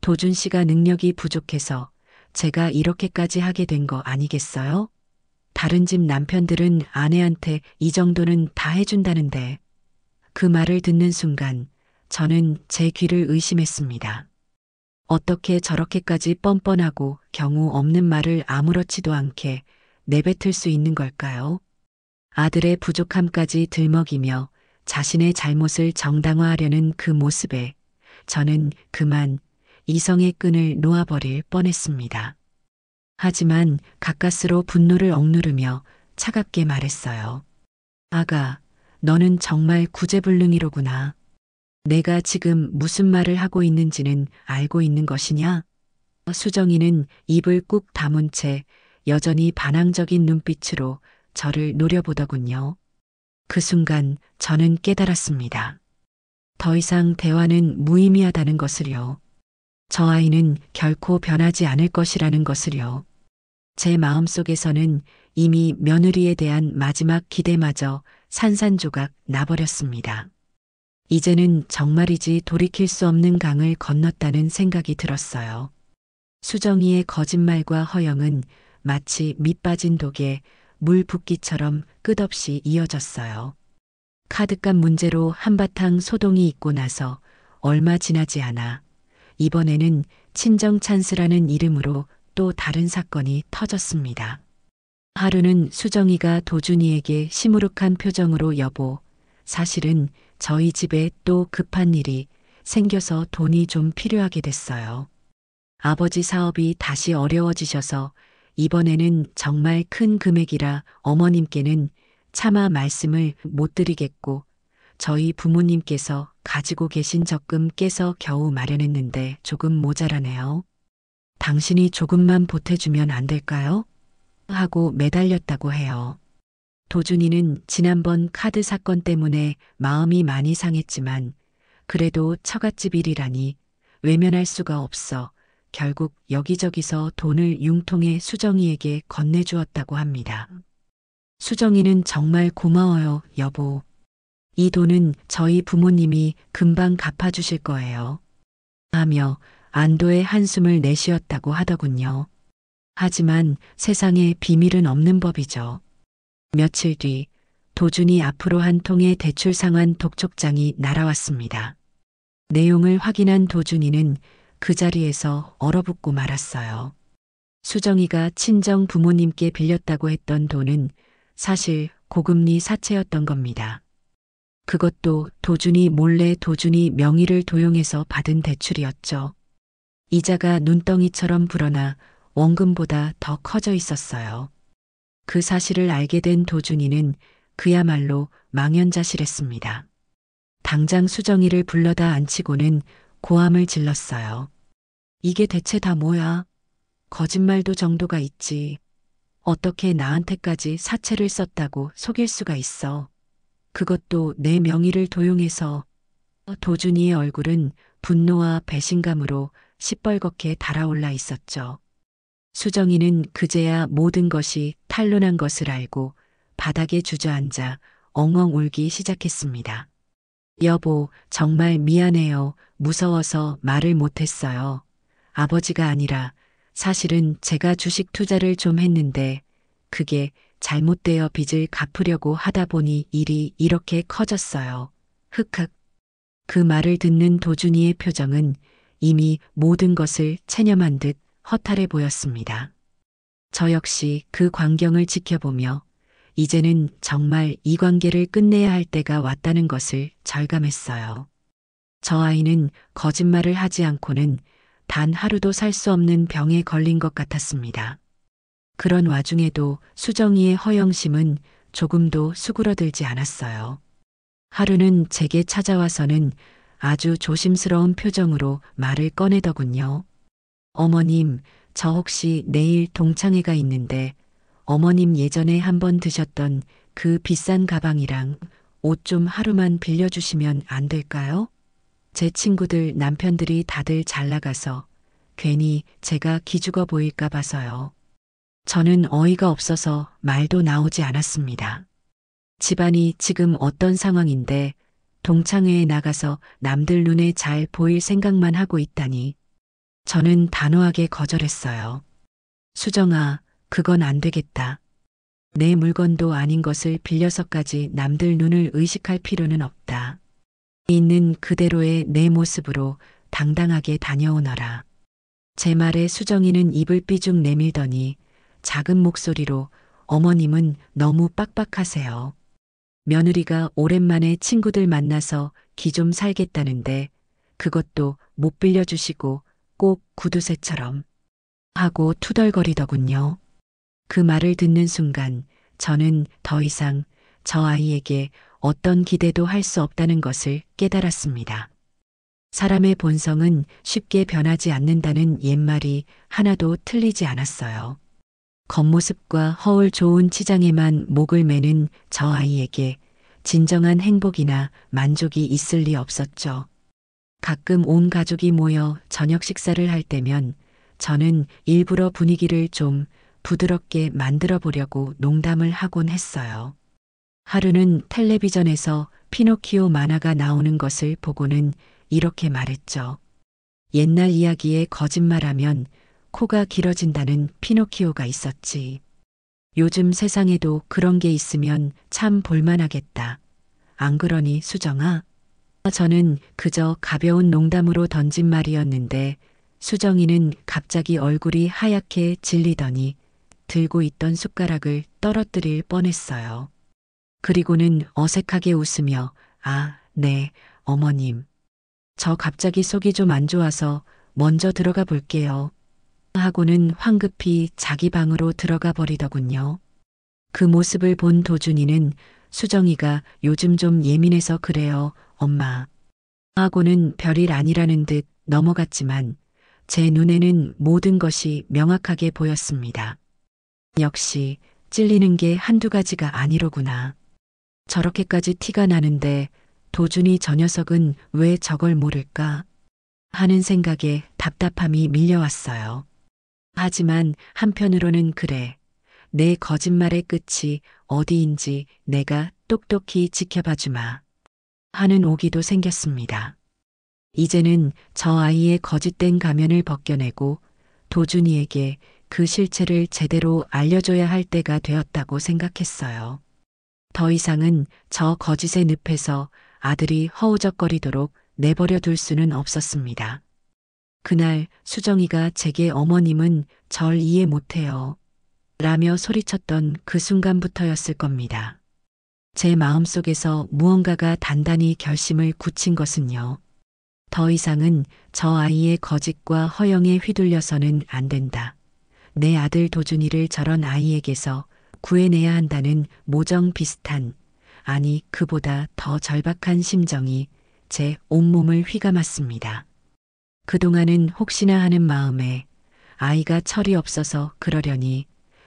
도준 씨가 능력이 부족해서 제가 이렇게까지 하게 된 거 아니겠어요? 다른 집 남편들은 아내한테 이 정도는 다 해준다는데. 그 말을 듣는 순간 저는 제 귀를 의심했습니다. 어떻게 저렇게까지 뻔뻔하고 경우 없는 말을 아무렇지도 않게 내뱉을 수 있는 걸까요? 아들의 부족함까지 들먹이며 자신의 잘못을 정당화하려는 그 모습에 저는 그만 이성의 끈을 놓아버릴 뻔했습니다. 하지만 가까스로 분노를 억누르며 차갑게 말했어요. 아가, 너는 정말 구제불능이로구나. 내가 지금 무슨 말을 하고 있는지는 알고 있는 것이냐? 수정이는 입을 꾹 다문 채 여전히 반항적인 눈빛으로 저를 노려보더군요. 그 순간 저는 깨달았습니다. 더 이상 대화는 무의미하다는 것을요. 저 아이는 결코 변하지 않을 것이라는 것을요. 제 마음속에서는 이미 며느리에 대한 마지막 기대마저 산산조각 나버렸습니다. 이제는 정말이지 돌이킬 수 없는 강을 건넜다는 생각이 들었어요. 수정이의 거짓말과 허영은 마치 밑빠진 독에 물 붓기처럼 끝없이 이어졌어요. 카드값 문제로 한바탕 소동이 있고 나서 얼마 지나지 않아 이번에는 친정 찬스라는 이름으로 또 다른 사건이 터졌습니다. 하루는 수정이가 도준이에게 시무룩한 표정으로 여보, 사실은 저희 집에 또 급한 일이 생겨서 돈이 좀 필요하게 됐어요. 아버지 사업이 다시 어려워지셔서 이번에는 정말 큰 금액이라 어머님께는 차마 말씀을 못 드리겠고 저희 부모님께서 가지고 계신 적금 깨서 겨우 마련했는데 조금 모자라네요. 당신이 조금만 보태주면 안 될까요? 하고 매달렸다고 해요. 도준이는 지난번 카드 사건 때문에 마음이 많이 상했지만 그래도 처갓집 일이라니 외면할 수가 없어 결국 여기저기서 돈을 융통해 수정이에게 건네주었다고 합니다. 수정이는 정말 고마워요, 여보. 이 돈은 저희 부모님이 금방 갚아주실 거예요. 하며 안도의 한숨을 내쉬었다고 하더군요. 하지만 세상에 비밀은 없는 법이죠. 며칠 뒤 도준이 앞으로 한 통의 대출 상환 독촉장이 날아왔습니다. 내용을 확인한 도준이는 그 자리에서 얼어붙고 말았어요. 수정이가 친정 부모님께 빌렸다고 했던 돈은 사실 고금리 사채였던 겁니다. 그것도 도준이 몰래 도준이 명의를 도용해서 받은 대출이었죠. 이자가 눈덩이처럼 불어나 원금보다 더 커져 있었어요. 그 사실을 알게 된 도준이는 그야말로 망연자실했습니다. 당장 수정이를 불러다 앉히고는 고함을 질렀어요. 이게 대체 다 뭐야? 거짓말도 정도가 있지. 어떻게 나한테까지 사채를 썼다고 속일 수가 있어. 그것도 내 명의를 도용해서. 도준이의 얼굴은 분노와 배신감으로 시뻘겋게 달아올라 있었죠. 수정이는 그제야 모든 것이 탄로난 것을 알고 바닥에 주저앉아 엉엉 울기 시작했습니다. 여보, 정말 미안해요. 무서워서 말을 못했어요. 아버지가 아니라 사실은 제가 주식 투자를 좀 했는데 그게 잘못되어 빚을 갚으려고 하다 보니 일이 이렇게 커졌어요. 흑흑. 그 말을 듣는 도준이의 표정은 이미 모든 것을 체념한 듯 허탈해 보였습니다. 저 역시 그 광경을 지켜보며 이제는 정말 이 관계를 끝내야 할 때가 왔다는 것을 절감했어요. 저 아이는 거짓말을 하지 않고는 단 하루도 살 수 없는 병에 걸린 것 같았습니다. 그런 와중에도 수정이의 허영심은 조금도 수그러들지 않았어요. 하루는 제게 찾아와서는 아주 조심스러운 표정으로 말을 꺼내더군요. 어머님, 저 혹시 내일 동창회가 있는데 어머님 예전에 한번 드셨던 그 비싼 가방이랑 옷 좀 하루만 빌려주시면 안 될까요? 제 친구들 남편들이 다들 잘 나가서 괜히 제가 기죽어 보일까 봐서요. 저는 어이가 없어서 말도 나오지 않았습니다. 집안이 지금 어떤 상황인데 동창회에 나가서 남들 눈에 잘 보일 생각만 하고 있다니. 저는 단호하게 거절했어요. 수정아, 그건 안 되겠다. 내 물건도 아닌 것을 빌려서까지 남들 눈을 의식할 필요는 없다. 있는 그대로의 내 모습으로 당당하게 다녀오너라. 제 말에 수정이는 입을 삐죽 내밀더니 작은 목소리로 어머님은 너무 빡빡하세요. 며느리가 오랜만에 친구들 만나서 기 좀 살겠다는데 그것도 못 빌려주시고 꼭 구두쇠처럼 하고 투덜거리더군요. 그 말을 듣는 순간 저는 더 이상 저 아이에게 어떤 기대도 할 수 없다는 것을 깨달았습니다. 사람의 본성은 쉽게 변하지 않는다는 옛말이 하나도 틀리지 않았어요. 겉모습과 허울 좋은 치장에만 목을 매는 저 아이에게 진정한 행복이나 만족이 있을 리 없었죠. 가끔 온 가족이 모여 저녁 식사를 할 때면 저는 일부러 분위기를 좀 부드럽게 만들어 보려고 농담을 하곤 했어요. 하루는 텔레비전에서 피노키오 만화가 나오는 것을 보고는 이렇게 말했죠. 옛날 이야기에 거짓말하면 코가 길어진다는 피노키오가 있었지. 요즘 세상에도 그런 게 있으면 참 볼만하겠다. 안 그러니 수정아? 저는 그저 가벼운 농담으로 던진 말이었는데 수정이는 갑자기 얼굴이 하얗게 질리더니 들고 있던 숟가락을 떨어뜨릴 뻔했어요. 그리고는 어색하게 웃으며 아, 네, 어머님. 저 갑자기 속이 좀 안 좋아서 먼저 들어가 볼게요. 하고는 황급히 자기 방으로 들어가 버리더군요. 그 모습을 본 도준이는 수정이가 요즘 좀 예민해서 그래요, 엄마. 하고는 별일 아니라는 듯 넘어갔지만 제 눈에는 모든 것이 명확하게 보였습니다. 역시 찔리는 게 한두 가지가 아니로구나. 저렇게까지 티가 나는데 도준이 저 녀석은 왜 저걸 모를까 하는 생각에 답답함이 밀려왔어요. 하지만 한편으로는 그래. 내 거짓말의 끝이 어디인지 내가 똑똑히 지켜봐 주마 하는 오기도 생겼습니다. 이제는 저 아이의 거짓된 가면을 벗겨내고 도준이에게 그 실체를 제대로 알려줘야 할 때가 되었다고 생각했어요. 더 이상은 저 거짓의 늪에서 아들이 허우적거리도록 내버려 둘 수는 없었습니다. 그날 수정이가 제게 어머님은 절 이해 못해요. 라며 소리쳤던 그 순간부터였을 겁니다. 제 마음속에서 무언가가 단단히 결심을 굳힌 것은요. 더 이상은 저 아이의 거짓과 허영에 휘둘려서는 안 된다. 내 아들 도준이를 저런 아이에게서 구해내야 한다는 모정 비슷한, 아니 그보다 더 절박한 심정이 제 온몸을 휘감았습니다. 그동안은 혹시나 하는 마음에 아이가 철이 없어서 그러려니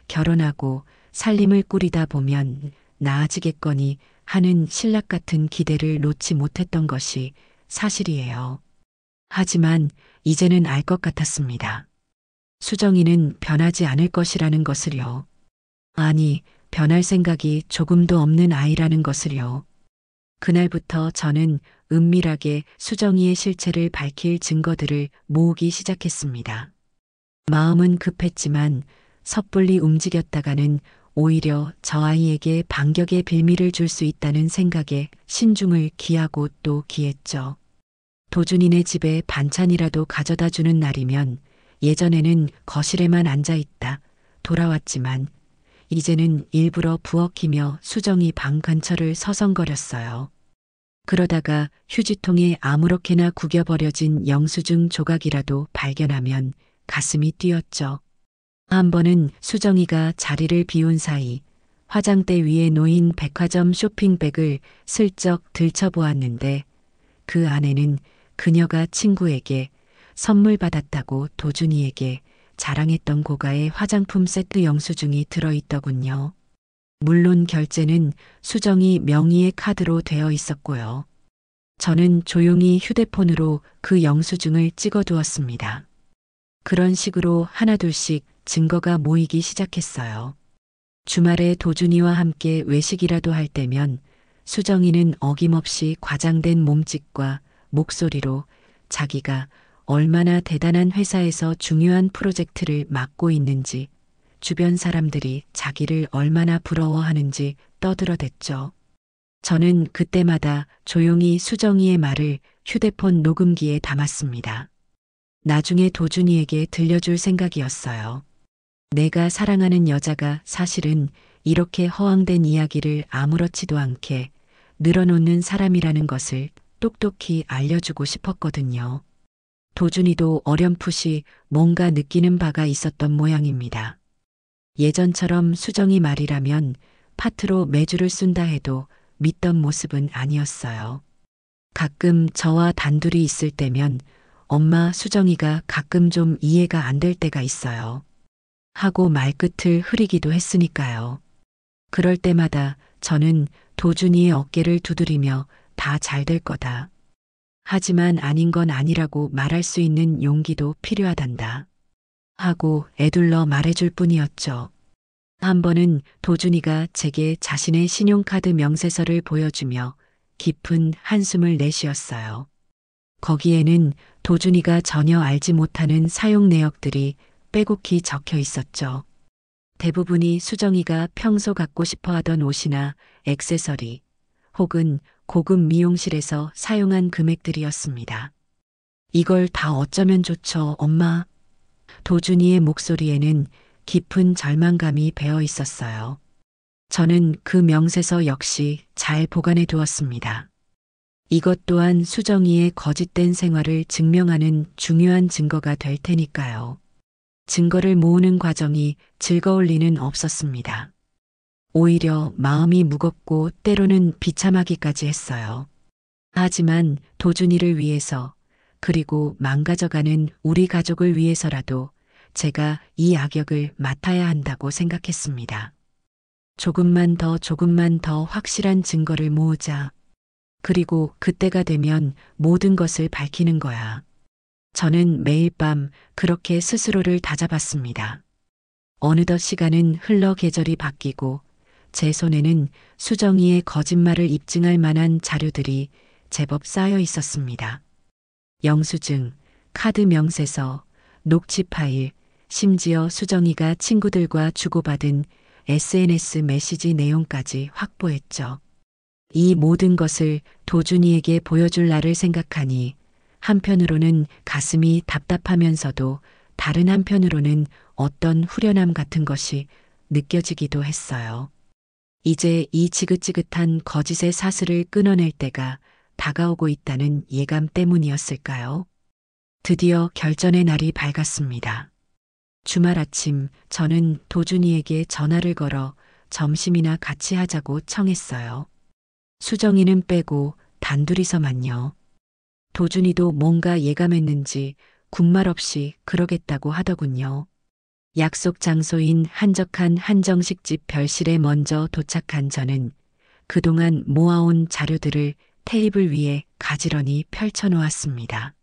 결혼하고 살림을 꾸리다 보면 나아지겠거니 하는 신락 같은 기대를 놓지 못했던 것이 사실이에요. 하지만 이제는 알 것 같았습니다. 수정이는 변하지 않을 것이라는 것을요. 아니, 변할 생각이 조금도 없는 아이라는 것을요. 그날부터 저는 은밀하게 수정이의 실체를 밝힐 증거들을 모으기 시작했습니다. 마음은 급했지만 섣불리 움직였다가는 오히려 저 아이에게 반격의 빌미를 줄 수 있다는 생각에 신중을 기하고 또 기했죠. 도준이네 집에 반찬이라도 가져다 주는 날이면 예전에는 거실에만 앉아 있다 돌아왔지만 이제는 일부러 부엌이며 수정이 방 근처를 서성거렸어요. 그러다가 휴지통에 아무렇게나 구겨버려진 영수증 조각이라도 발견하면 가슴이 뛰었죠. 한 번은 수정이가 자리를 비운 사이 화장대 위에 놓인 백화점 쇼핑백을 슬쩍 들춰보았는데 그 안에는 그녀가 친구에게 선물 받았다고 도준이에게 자랑했던 고가의 화장품 세트 영수증이 들어있더군요. 물론 결제는 수정이 명의의 카드로 되어 있었고요. 저는 조용히 휴대폰으로 그 영수증을 찍어두었습니다. 그런 식으로 하나둘씩 증거가 모이기 시작했어요. 주말에 도준이와 함께 외식이라도 할 때면 수정이는 어김없이 과장된 몸짓과 목소리로 자기가 얼마나 대단한 회사에서 중요한 프로젝트를 맡고 있는지, 주변 사람들이 자기를 얼마나 부러워하는지 떠들어댔죠. 저는 그때마다 조용히 수정이의 말을 휴대폰 녹음기에 담았습니다. 나중에 도준이에게 들려줄 생각이었어요. 내가 사랑하는 여자가 사실은 이렇게 허황된 이야기를 아무렇지도 않게 늘어놓는 사람이라는 것을 똑똑히 알려주고 싶었거든요. 도준이도 어렴풋이 뭔가 느끼는 바가 있었던 모양입니다. 예전처럼 수정이 말이라면 파트로 매주를 쓴다 해도 믿던 모습은 아니었어요. 가끔 저와 단둘이 있을 때면 엄마 수정이가 가끔 좀 이해가 안 될 때가 있어요. 하고 말끝을 흐리기도 했으니까요. 그럴 때마다 저는 도준이의 어깨를 두드리며 다 잘 될 거다. 하지만 아닌 건 아니라고 말할 수 있는 용기도 필요하단다. 하고 애둘러 말해줄 뿐이었죠. 한 번은 도준이가 제게 자신의 신용카드 명세서를 보여주며 깊은 한숨을 내쉬었어요. 거기에는 도준이가 전혀 알지 못하는 사용 내역들이 빼곡히 적혀 있었죠. 대부분이 수정이가 평소 갖고 싶어 하던 옷이나 액세서리 혹은 고급 미용실에서 사용한 금액들이었습니다. 이걸 다 어쩌면 좋죠, 엄마. 도준이의 목소리에는 깊은 절망감이 배어 있었어요. 저는 그 명세서 역시 잘 보관해 두었습니다. 이것 또한 수정이의 거짓된 생활을 증명하는 중요한 증거가 될 테니까요. 증거를 모으는 과정이 즐거울 리는 없었습니다. 오히려 마음이 무겁고 때로는 비참하기까지 했어요. 하지만 도준이를 위해서 그리고 망가져가는 우리 가족을 위해서라도 제가 이 악역을 맡아야 한다고 생각했습니다. 조금만 더 확실한 증거를 모으자. 그리고 그때가 되면 모든 것을 밝히는 거야. 저는 매일 밤 그렇게 스스로를 다잡았습니다. 어느덧 시간은 흘러 계절이 바뀌고 제 손에는 수정이의 거짓말을 입증할 만한 자료들이 제법 쌓여 있었습니다. 영수증, 카드 명세서, 녹취 파일, 심지어 수정이가 친구들과 주고받은 SNS 메시지 내용까지 확보했죠. 이 모든 것을 도준이에게 보여줄 날을 생각하니 한편으로는 가슴이 답답하면서도 다른 한편으로는 어떤 후련함 같은 것이 느껴지기도 했어요. 이제 이 지긋지긋한 거짓의 사슬을 끊어낼 때가 다가오고 있다는 예감 때문이었을까요? 드디어 결전의 날이 밝았습니다. 주말 아침 저는 도준이에게 전화를 걸어 점심이나 같이 하자고 청했어요. 수정이는 빼고 단둘이서만요. 도준이도 뭔가 예감했는지 군말 없이 그러겠다고 하더군요. 약속 장소인 한적한 한정식집 별실에 먼저 도착한 저는 그동안 모아온 자료들을 테이블 위에 가지런히 펼쳐놓았습니다.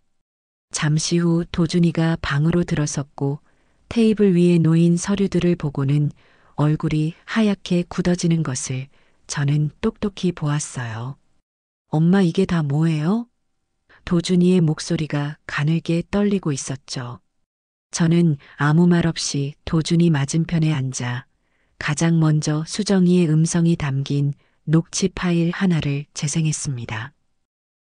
잠시 후 도준이가 방으로 들어섰고 테이블 위에 놓인 서류들을 보고는 얼굴이 하얗게 굳어지는 것을 저는 똑똑히 보았어요. 엄마 이게 다 뭐예요? 도준이의 목소리가 가늘게 떨리고 있었죠. 저는 아무 말 없이 도준이 맞은편에 앉아 가장 먼저 수정이의 음성이 담긴 녹취 파일 하나를 재생했습니다.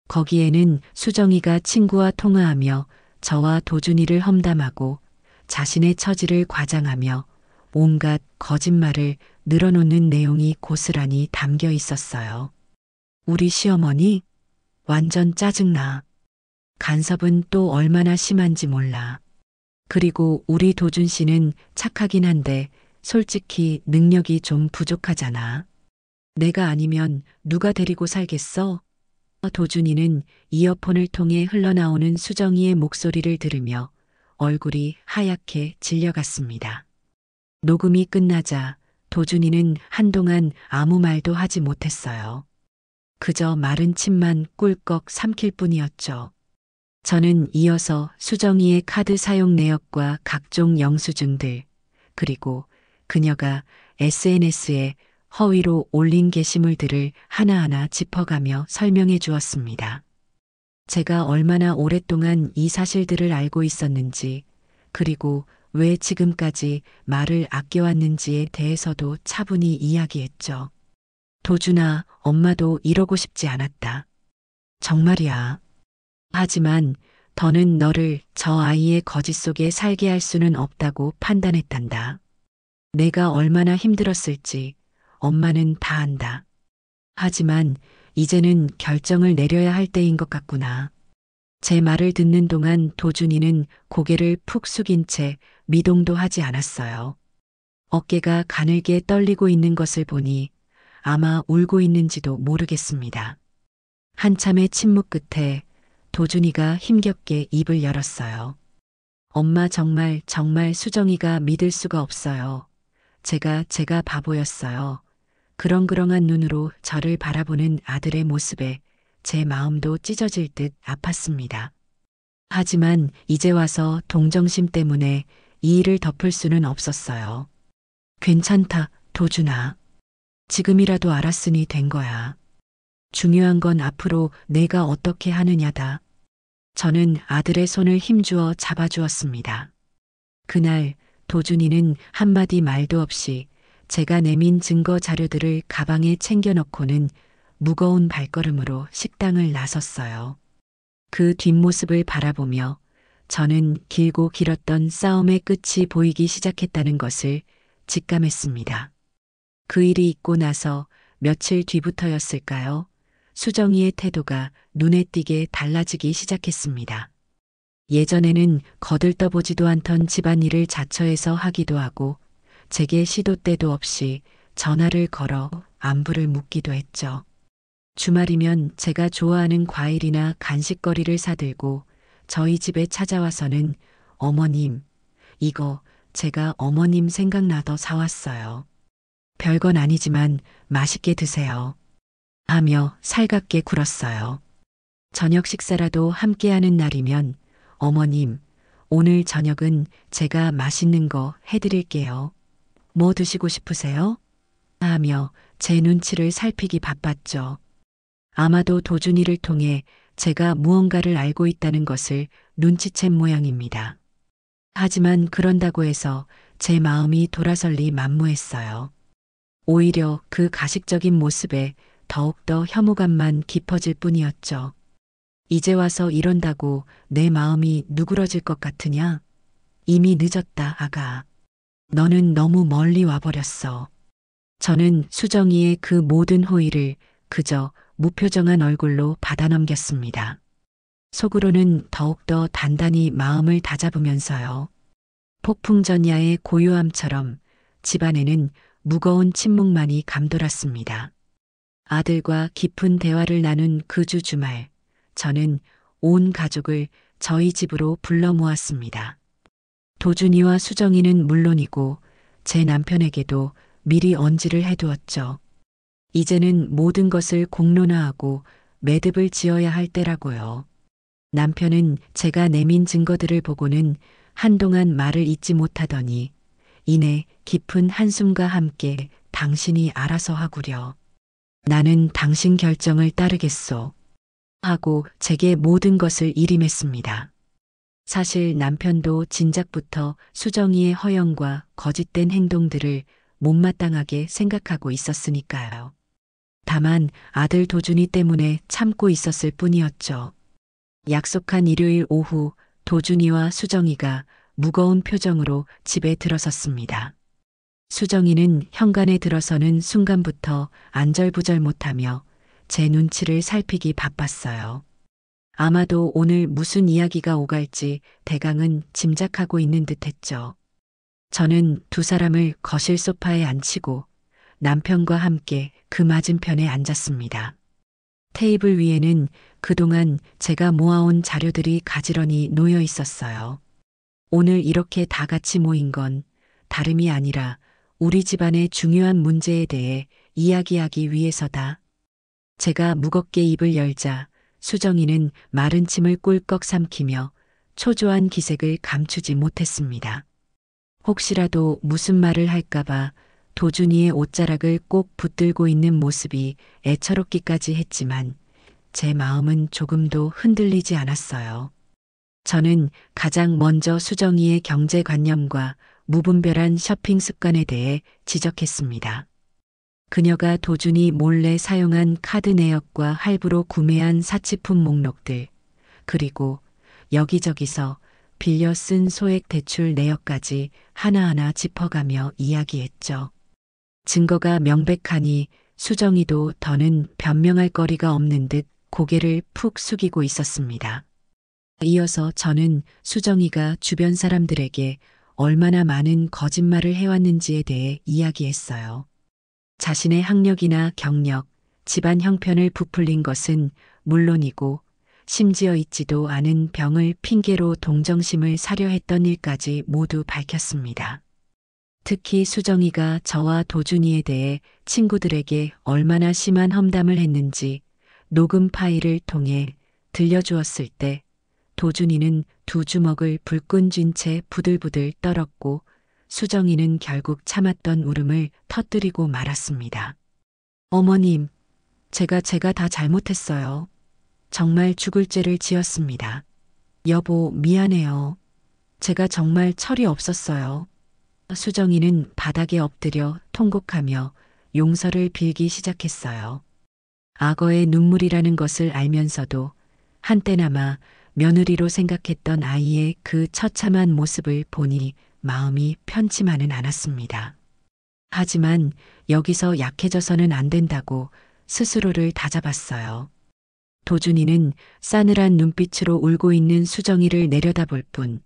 거기에는 수정이가 친구와 통화하며 저와 도준이를 험담하고 자신의 처지를 과장하며 온갖 거짓말을 늘어놓는 내용이 고스란히 담겨 있었어요. 우리 시어머니? 완전 짜증나. 간섭은 또 얼마나 심한지 몰라. 그리고 우리 도준 씨는 착하긴 한데 솔직히 능력이 좀 부족하잖아. 내가 아니면 누가 데리고 살겠어? 도준이는 이어폰을 통해 흘러나오는 수정이의 목소리를 들으며 얼굴이 하얗게 질려갔습니다. 녹음이 끝나자 도준이는 한동안 아무 말도 하지 못했어요. 그저 마른 침만 꿀꺽 삼킬 뿐이었죠. 저는 이어서 수정이의 카드 사용 내역과 각종 영수증들, 그리고 그녀가 SNS에 허위로 올린 게시물들을 하나하나 짚어가며 설명해 주었습니다. 제가 얼마나 오랫동안 이 사실들을 알고 있었는지, 그리고 왜 지금까지 말을 아껴왔는지에 대해서도 차분히 이야기했죠. 도준아, 엄마도 이러고 싶지 않았다. 정말이야. 하지만 더는 너를 저 아이의 거짓 속에 살게 할 수는 없다고 판단했단다. 내가 얼마나 힘들었을지 엄마는 다 안다. 하지만 이제는 결정을 내려야 할 때인 것 같구나. 제 말을 듣는 동안 도준이는 고개를 푹 숙인 채 미동도 하지 않았어요. 어깨가 가늘게 떨리고 있는 것을 보니 아마 울고 있는지도 모르겠습니다. 한참의 침묵 끝에 도준이가 힘겹게 입을 열었어요. 엄마 정말 수정이가 믿을 수가 없어요. 제가 바보였어요. 그렁그렁한 눈으로 저를 바라보는 아들의 모습에 제 마음도 찢어질 듯 아팠습니다. 하지만 이제 와서 동정심 때문에 이 일을 덮을 수는 없었어요. 괜찮다, 도준아. 지금이라도 알았으니 된 거야. 중요한 건 앞으로 내가 어떻게 하느냐다. 저는 아들의 손을 힘주어 잡아주었습니다. 그날 도준이는 한마디 말도 없이 제가 내민 증거 자료들을 가방에 챙겨 넣고는 무거운 발걸음으로 식당을 나섰어요. 그 뒷모습을 바라보며 저는 길고 길었던 싸움의 끝이 보이기 시작했다는 것을 직감했습니다. 그 일이 있고 나서 며칠 뒤부터였을까요? 수정이의 태도가 눈에 띄게 달라지기 시작했습니다. 예전에는 거들떠보지도 않던 집안일을 자처해서 하기도 하고 제게 시도 때도 없이 전화를 걸어 안부를 묻기도 했죠. 주말이면 제가 좋아하는 과일이나 간식거리를 사들고 저희 집에 찾아와서는 어머님, 이거 제가 어머님 생각나서 사왔어요. 별건 아니지만 맛있게 드세요. 하며 살갑게 굴었어요. 저녁 식사라도 함께하는 날이면 어머님, 오늘 저녁은 제가 맛있는 거 해드릴게요. 뭐 드시고 싶으세요? 하며 제 눈치를 살피기 바빴죠. 아마도 도준이를 통해 제가 무언가를 알고 있다는 것을 눈치챈 모양입니다. 하지만 그런다고 해서 제 마음이 돌아설 리 만무했어요. 오히려 그 가식적인 모습에 더욱더 혐오감만 깊어질 뿐이었죠. 이제 와서 이런다고 내 마음이 누그러질 것 같으냐? 이미 늦었다, 아가. 너는 너무 멀리 와버렸어. 저는 수정이의 그 모든 호의를 그저 무표정한 얼굴로 받아넘겼습니다. 속으로는 더욱더 단단히 마음을 다잡으면서요. 폭풍전야의 고요함처럼 집안에는 무거운 침묵만이 감돌았습니다. 아들과 깊은 대화를 나눈 그 주 주말, 저는 온 가족을 저희 집으로 불러 모았습니다. 도준이와 수정이는 물론이고 제 남편에게도 미리 언지를 해두었죠. 이제는 모든 것을 공론화하고 매듭을 지어야 할 때라고요. 남편은 제가 내민 증거들을 보고는 한동안 말을 잇지 못하더니 이내 깊은 한숨과 함께 당신이 알아서 하구려. 나는 당신 결정을 따르겠소. 하고 제게 모든 것을 일임했습니다. 사실 남편도 진작부터 수정이의 허영과 거짓된 행동들을 못마땅하게 생각하고 있었으니까요. 다만 아들 도준이 때문에 참고 있었을 뿐이었죠. 약속한 일요일 오후 도준이와 수정이가 무거운 표정으로 집에 들어섰습니다. 수정이는 현관에 들어서는 순간부터 안절부절 못하며 제 눈치를 살피기 바빴어요. 아마도 오늘 무슨 이야기가 오갈지 대강은 짐작하고 있는 듯했죠. 저는 두 사람을 거실 소파에 앉히고 남편과 함께 그 맞은편에 앉았습니다. 테이블 위에는 그동안 제가 모아온 자료들이 가지런히 놓여 있었어요. 오늘 이렇게 다 같이 모인 건 다름이 아니라 우리 집안의 중요한 문제에 대해 이야기하기 위해서다. 제가 무겁게 입을 열자 수정이는 마른 침을 꿀꺽 삼키며 초조한 기색을 감추지 못했습니다. 혹시라도 무슨 말을 할까봐 도준이의 옷자락을 꼭 붙들고 있는 모습이 애처롭기까지 했지만 제 마음은 조금도 흔들리지 않았어요. 저는 가장 먼저 수정이의 경제관념과 무분별한 쇼핑 습관에 대해 지적했습니다. 그녀가 도준이 몰래 사용한 카드 내역과 할부로 구매한 사치품 목록들, 그리고 여기저기서 빌려 쓴 소액 대출 내역까지 하나하나 짚어가며 이야기했죠. 증거가 명백하니 수정이도 더는 변명할 거리가 없는 듯 고개를 푹 숙이고 있었습니다. 이어서 저는 수정이가 주변 사람들에게 얼마나 많은 거짓말을 해왔는지에 대해 이야기했어요. 자신의 학력이나 경력, 집안 형편을 부풀린 것은 물론이고 심지어 있지도 않은 병을 핑계로 동정심을 사려 했던 일까지 모두 밝혔습니다. 특히 수정이가 저와 도준이에 대해 친구들에게 얼마나 심한 험담을 했는지 녹음 파일을 통해 들려주었을 때 도준이는 두 주먹을 불끈 쥔 채 부들부들 떨었고 수정이는 결국 참았던 울음을 터뜨리고 말았습니다. 어머님, 제가 다 잘못했어요. 정말 죽을 죄를 지었습니다. 여보, 미안해요. 제가 정말 철이 없었어요. 수정이는 바닥에 엎드려 통곡하며 용서를 빌기 시작했어요. 악어의 눈물이라는 것을 알면서도 한때나마 며느리로 생각했던 아이의 그 처참한 모습을 보니 마음이 편치만은 않았습니다. 하지만 여기서 약해져서는 안 된다고 스스로를 다잡았어요. 도준이는 싸늘한 눈빛으로 울고 있는 수정이를 내려다볼 뿐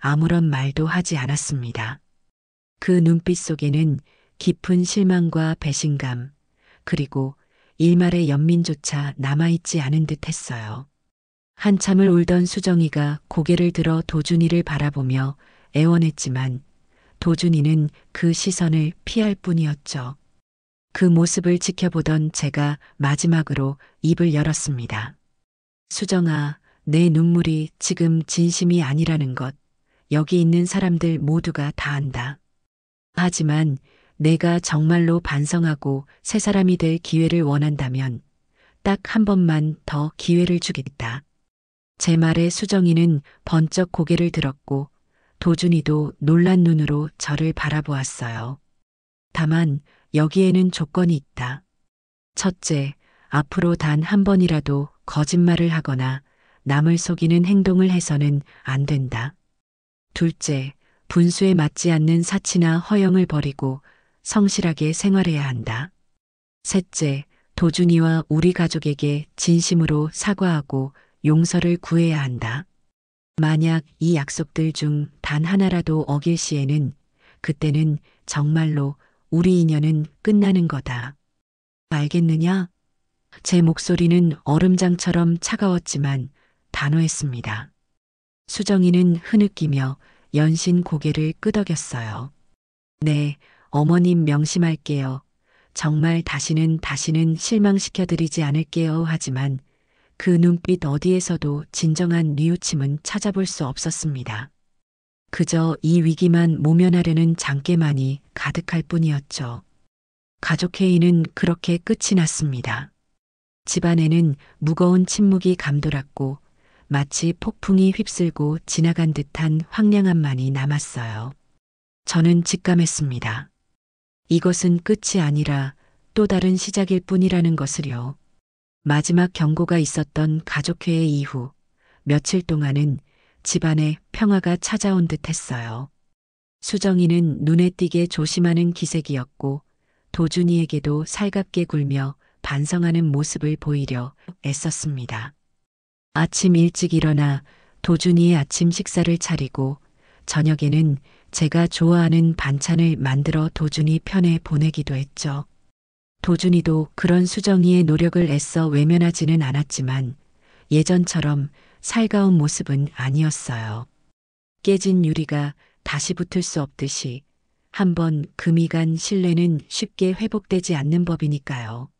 아무런 말도 하지 않았습니다. 그 눈빛 속에는 깊은 실망과 배신감, 그리고 일말의 연민조차 남아있지 않은 듯 했어요. 한참을 울던 수정이가 고개를 들어 도준이를 바라보며 애원했지만 도준이는 그 시선을 피할 뿐이었죠. 그 모습을 지켜보던 제가 마지막으로 입을 열었습니다. 수정아, 내 눈물이 지금 진심이 아니라는 것, 여기 있는 사람들 모두가 다 안다. 하지만 내가 정말로 반성하고 새 사람이 될 기회를 원한다면 딱 한 번만 더 기회를 주겠다. 제 말에 수정이는 번쩍 고개를 들었고 도준이도 놀란 눈으로 저를 바라보았어요. 다만 여기에는 조건이 있다. 첫째, 앞으로 단 한 번이라도 거짓말을 하거나 남을 속이는 행동을 해서는 안 된다. 둘째, 분수에 맞지 않는 사치나 허영을 버리고 성실하게 생활해야 한다. 셋째, 도준이와 우리 가족에게 진심으로 사과하고 용서를 구해야 한다. 만약 이 약속들 중 단 하나라도 어길 시에는 그때는 정말로 우리 인연은 끝나는 거다. 알겠느냐? 제 목소리는 얼음장처럼 차가웠지만 단호했습니다. 수정이는 흐느끼며 연신 고개를 끄덕였어요. 네, 어머님 명심할게요. 정말 다시는 실망시켜드리지 않을게요. 하지만 그 눈빛 어디에서도 진정한 뉘우침은 찾아볼 수 없었습니다. 그저 이 위기만 모면하려는 장깨만이 가득할 뿐이었죠. 가족회의는 그렇게 끝이 났습니다. 집안에는 무거운 침묵이 감돌았고 마치 폭풍이 휩쓸고 지나간 듯한 황량함만이 남았어요. 저는 직감했습니다. 이것은 끝이 아니라 또 다른 시작일 뿐이라는 것을요. 마지막 경고가 있었던 가족회의 이후 며칠 동안은 집안에 평화가 찾아온 듯 했어요. 수정이는 눈에 띄게 조심하는 기색이었고 도준이에게도 살갑게 굴며 반성하는 모습을 보이려 애썼습니다. 아침 일찍 일어나 도준이의 아침 식사를 차리고 저녁에는 제가 좋아하는 반찬을 만들어 도준이 편에 보내기도 했죠. 도준이도 그런 수정이의 노력을 애써 외면하지는 않았지만 예전처럼 살가운 모습은 아니었어요. 깨진 유리가 다시 붙을 수 없듯이 한번 금이 간 신뢰는 쉽게 회복되지 않는 법이니까요.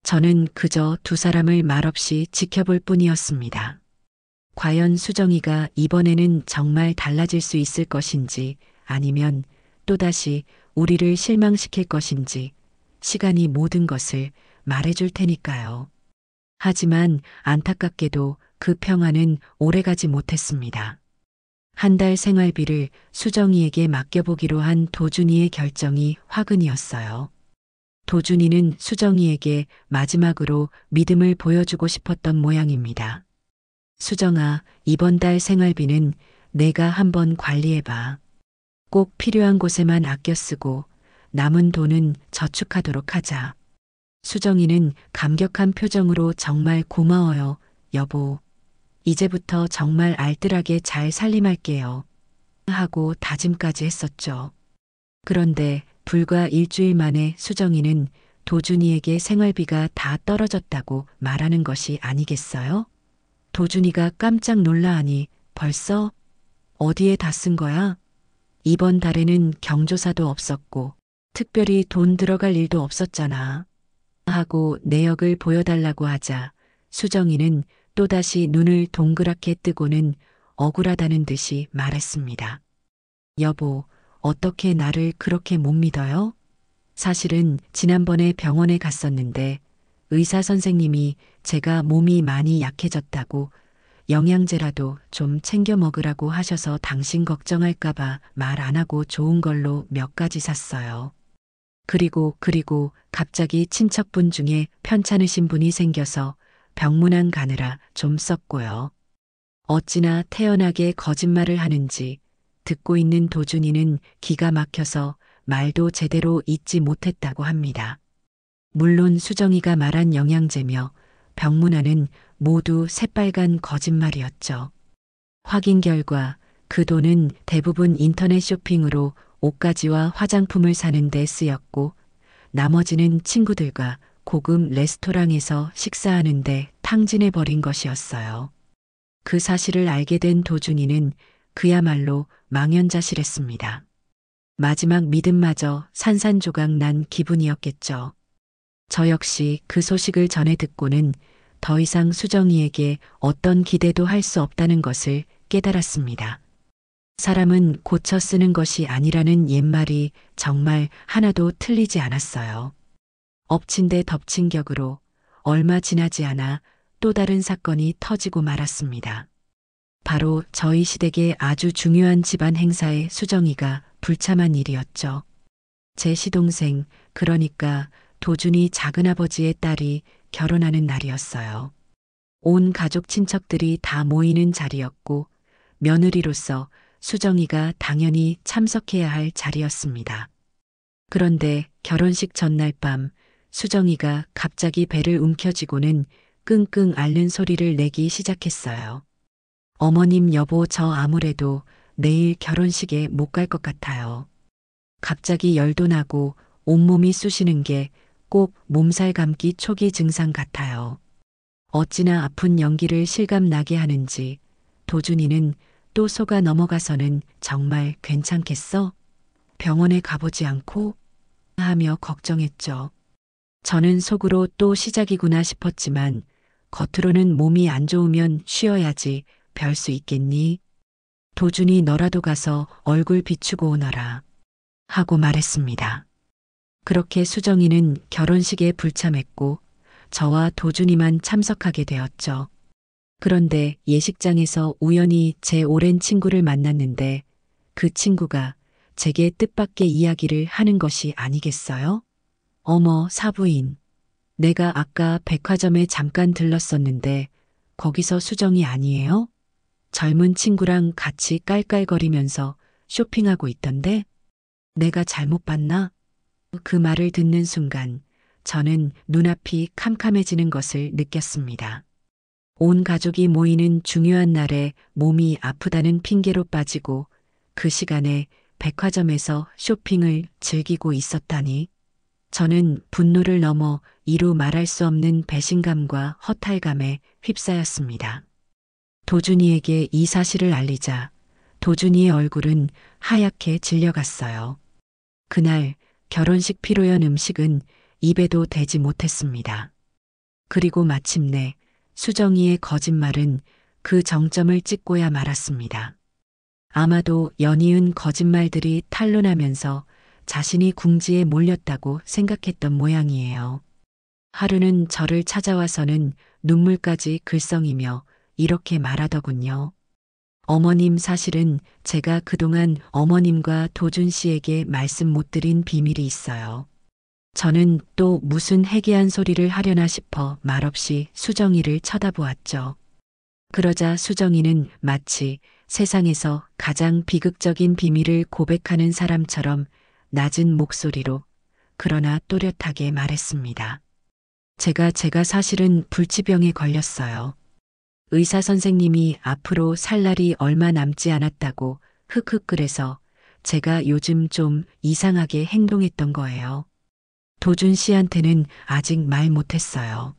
저는 그저 두 사람을 말없이 지켜볼 뿐이었습니다. 과연 수정이가 이번에는 정말 달라질 수 있을 것인지 아니면 또다시 우리를 실망시킬 것인지 시간이 모든 것을 말해줄 테니까요. 하지만 안타깝게도 그 평화는 오래가지 못했습니다. 한 달 생활비를 수정이에게 맡겨보기로 한 도준이의 결정이 화근이었어요. 도준이는 수정이에게 마지막으로 믿음을 보여주고 싶었던 모양입니다. 수정아, 이번 달 생활비는 내가 한번 관리해봐. 꼭 필요한 곳에만 아껴 쓰고 남은 돈은 저축하도록 하자. 수정이는 감격한 표정으로 정말 고마워요, 여보. 이제부터 정말 알뜰하게 잘 살림할게요. 하고 다짐까지 했었죠. 그런데 불과 일주일 만에 수정이는 도준이에게 생활비가 다 떨어졌다고 말하는 것이 아니겠어요? 도준이가 깜짝 놀라하니 벌써 어디에 다 쓴 거야? 이번 달에는 경조사도 없었고 특별히 돈 들어갈 일도 없었잖아. 하고 내역을 보여달라고 하자 수정이는 또다시 눈을 동그랗게 뜨고는 억울하다는 듯이 말했습니다. 여보, 어떻게 나를 그렇게 못 믿어요? 사실은 지난번에 병원에 갔었는데 의사 선생님이 제가 몸이 많이 약해졌다고 영양제라도 좀 챙겨 먹으라고 하셔서 당신 걱정할까봐 말 안 하고 좋은 걸로 몇 가지 샀어요. 그리고 갑자기 친척분 중에 편찮으신 분이 생겨서 병문안 가느라 좀 썼고요. 어찌나 태연하게 거짓말을 하는지 듣고 있는 도준이는 기가 막혀서 말도 제대로 잊지 못했다고 합니다. 물론 수정이가 말한 영양제며 병문안은 모두 새빨간 거짓말이었죠. 확인 결과 그 돈은 대부분 인터넷 쇼핑으로 옷가지와 화장품을 사는 데 쓰였고 나머지는 친구들과 고급 레스토랑에서 식사하는 데 탕진해 버린 것이었어요. 그 사실을 알게 된 도준이는 그야말로 망연자실했습니다. 마지막 믿음마저 산산조각 난 기분이었겠죠. 저 역시 그 소식을 전해 듣고는 더 이상 수정이에게 어떤 기대도 할 수 없다는 것을 깨달았습니다. 사람은 고쳐 쓰는 것이 아니라는 옛말이 정말 하나도 틀리지 않았어요. 엎친 데 덮친 격으로 얼마 지나지 않아 또 다른 사건이 터지고 말았습니다. 바로 저희 시댁의 아주 중요한 집안 행사에 수정이가 불참한 일이었죠. 제 시동생, 그러니까 도준이 작은아버지의 딸이 결혼하는 날이었어요. 온 가족 친척들이 다 모이는 자리였고 며느리로서 수정이가 당연히 참석해야 할 자리였습니다. 그런데 결혼식 전날 밤 수정이가 갑자기 배를 움켜쥐고는 끙끙 앓는 소리를 내기 시작했어요. 어머님 여보 저 아무래도 내일 결혼식에 못 갈 것 같아요. 갑자기 열도 나고 온몸이 쑤시는 게 꼭 몸살 감기 초기 증상 같아요. 어찌나 아픈 연기를 실감나게 하는지 도준이는 또 속아 넘어가서는 정말 괜찮겠어? 병원에 가보지 않고? 하며 걱정했죠. 저는 속으로 또 시작이구나 싶었지만 겉으로는 몸이 안 좋으면 쉬어야지 별 수 있겠니? 도준이 너라도 가서 얼굴 비추고 오너라. 하고 말했습니다. 그렇게 수정이는 결혼식에 불참했고 저와 도준이만 참석하게 되었죠. 그런데 예식장에서 우연히 제 오랜 친구를 만났는데 그 친구가 제게 뜻밖의 이야기를 하는 것이 아니겠어요? 어머, 사부인. 내가 아까 백화점에 잠깐 들렀었는데 거기서 수정이 아니에요? 젊은 친구랑 같이 깔깔거리면서 쇼핑하고 있던데 내가 잘못 봤나? 그 말을 듣는 순간 저는 눈앞이 캄캄해지는 것을 느꼈습니다. 온 가족이 모이는 중요한 날에 몸이 아프다는 핑계로 빠지고 그 시간에 백화점에서 쇼핑을 즐기고 있었다니. 저는 분노를 넘어 이루 말할 수 없는 배신감과 허탈감에 휩싸였습니다. 도준이에게 이 사실을 알리자 도준이의 얼굴은 하얗게 질려갔어요. 그날 결혼식 피로연 음식은 입에도 대지 못했습니다. 그리고 마침내 수정이의 거짓말은 그 정점을 찍고야 말았습니다. 아마도 연이은 거짓말들이 탄로나면서 자신이 궁지에 몰렸다고 생각했던 모양이에요. 하루는 저를 찾아와서는 눈물까지 글썽이며 이렇게 말하더군요. 어머님, 사실은 제가 그동안 어머님과 도준 씨에게 말씀 못 드린 비밀이 있어요. 저는 또 무슨 해괴한 소리를 하려나 싶어 말없이 수정이를 쳐다보았죠. 그러자 수정이는 마치 세상에서 가장 비극적인 비밀을 고백하는 사람처럼 낮은 목소리로 그러나 또렷하게 말했습니다. 제가 사실은 불치병에 걸렸어요. 의사 선생님이 앞으로 살 날이 얼마 남지 않았다고 흑흑거려서 제가 요즘 좀 이상하게 행동했던 거예요. 도준 씨한테는 아직 말 못했어요.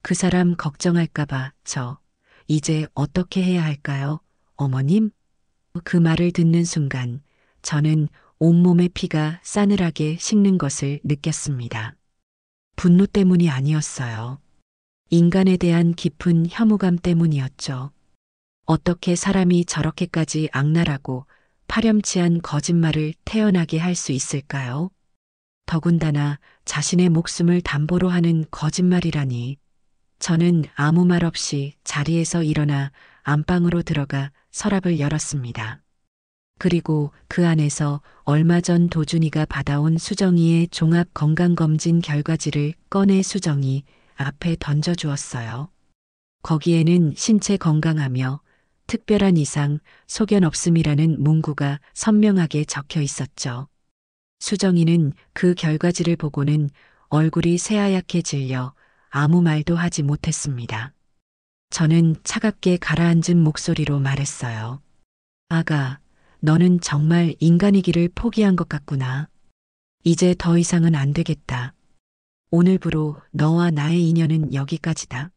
그 사람 걱정할까봐 저 이제 어떻게 해야 할까요, 어머님? 그 말을 듣는 순간 저는 온몸의 피가 싸늘하게 식는 것을 느꼈습니다. 분노 때문이 아니었어요. 인간에 대한 깊은 혐오감 때문이었죠. 어떻게 사람이 저렇게까지 악랄하고 파렴치한 거짓말을 태어나게 할 수 있을까요? 더군다나 자신의 목숨을 담보로 하는 거짓말이라니. 저는 아무 말 없이 자리에서 일어나 안방으로 들어가 서랍을 열었습니다. 그리고 그 안에서 얼마 전 도준이가 받아온 수정이의 종합 건강검진 결과지를 꺼내 수정이 앞에 던져주었어요. 거기에는 신체 건강하며 특별한 이상, 소견 없음이라는 문구가 선명하게 적혀 있었죠. 수정이는 그 결과지를 보고는 얼굴이 새하얗게 질려 아무 말도 하지 못했습니다. 저는 차갑게 가라앉은 목소리로 말했어요. 아가, 너는 정말 인간이기를 포기한 것 같구나. 이제 더 이상은 안 되겠다. 오늘부로 너와 나의 인연은 여기까지다.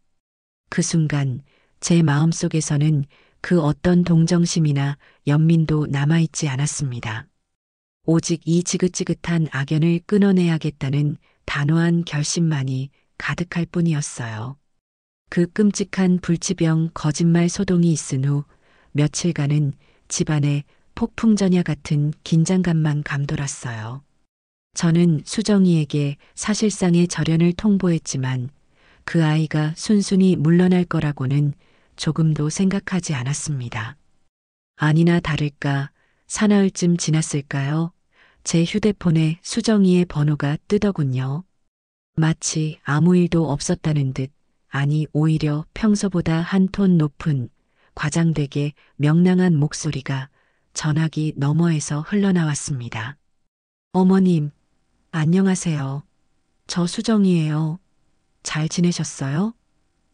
그 순간 제 마음속에서는 그 어떤 동정심이나 연민도 남아있지 않았습니다. 오직 이 지긋지긋한 악연을 끊어내야겠다는 단호한 결심만이 가득할 뿐이었어요. 그 끔찍한 불치병 거짓말 소동이 있은 후 며칠간은 집안에 폭풍전야 같은 긴장감만 감돌았어요. 저는 수정이에게 사실상의 절연을 통보했지만 그 아이가 순순히 물러날 거라고는 조금도 생각하지 않았습니다. 아니나 다를까 사나흘쯤 지났을까요? 제 휴대폰에 수정이의 번호가 뜨더군요. 마치 아무 일도 없었다는 듯, 아니 오히려 평소보다 한 톤 높은 과장되게 명랑한 목소리가 전화기 너머에서 흘러나왔습니다. 어머님, 안녕하세요. 저 수정이에요. 잘 지내셨어요?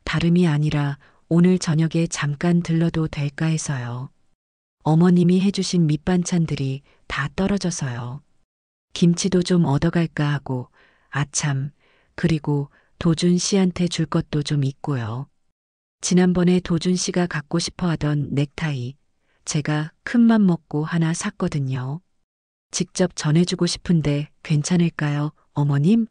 다름이 아니라 오늘 저녁에 잠깐 들러도 될까 해서요. 어머님이 해주신 밑반찬들이 다 떨어져서요. 김치도 좀 얻어갈까 하고, 아참, 그리고 도준 씨한테 줄 것도 좀 있고요. 지난번에 도준 씨가 갖고 싶어 하던 넥타이, 제가 큰맘 먹고 하나 샀거든요. 직접 전해주고 싶은데 괜찮을까요, 어머님?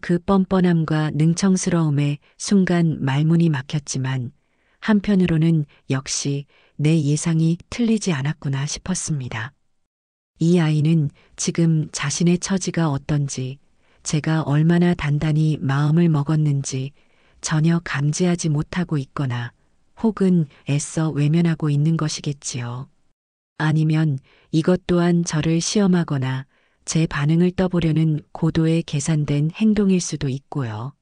그 뻔뻔함과 능청스러움에 순간 말문이 막혔지만 한편으로는 역시 내 예상이 틀리지 않았구나 싶었습니다. 이 아이는 지금 자신의 처지가 어떤지, 제가 얼마나 단단히 마음을 먹었는지 전혀 감지하지 못하고 있거나 혹은 애써 외면하고 있는 것이겠지요. 아니면 이것 또한 저를 시험하거나 제 반응을 떠보려는 고도의 계산된 행동일 수도 있고요.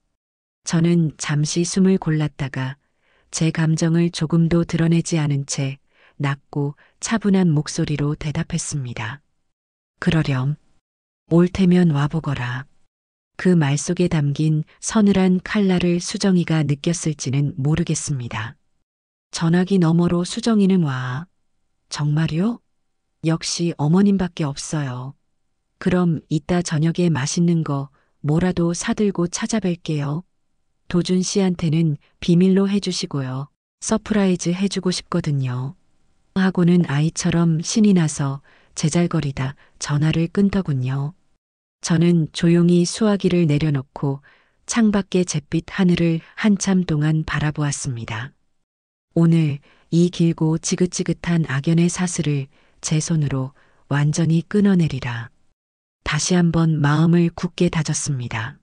저는 잠시 숨을 골랐다가 제 감정을 조금도 드러내지 않은 채 낮고 차분한 목소리로 대답했습니다. 그러렴. 올 테면 와보거라. 그 말 속에 담긴 서늘한 칼날을 수정이가 느꼈을지는 모르겠습니다. 전화기 너머로 수정이는 와. 정말요? 역시 어머님밖에 없어요. 그럼 이따 저녁에 맛있는 거 뭐라도 사들고 찾아뵐게요. 도준 씨한테는 비밀로 해주시고요. 서프라이즈 해주고 싶거든요. 하고는 아이처럼 신이 나서 제잘거리다 전화를 끊더군요. 저는 조용히 수화기를 내려놓고 창밖의 잿빛 하늘을 한참 동안 바라보았습니다. 오늘 이 길고 지긋지긋한 악연의 사슬을 제 손으로 완전히 끊어내리라. 다시 한번 마음을 굳게 다졌습니다.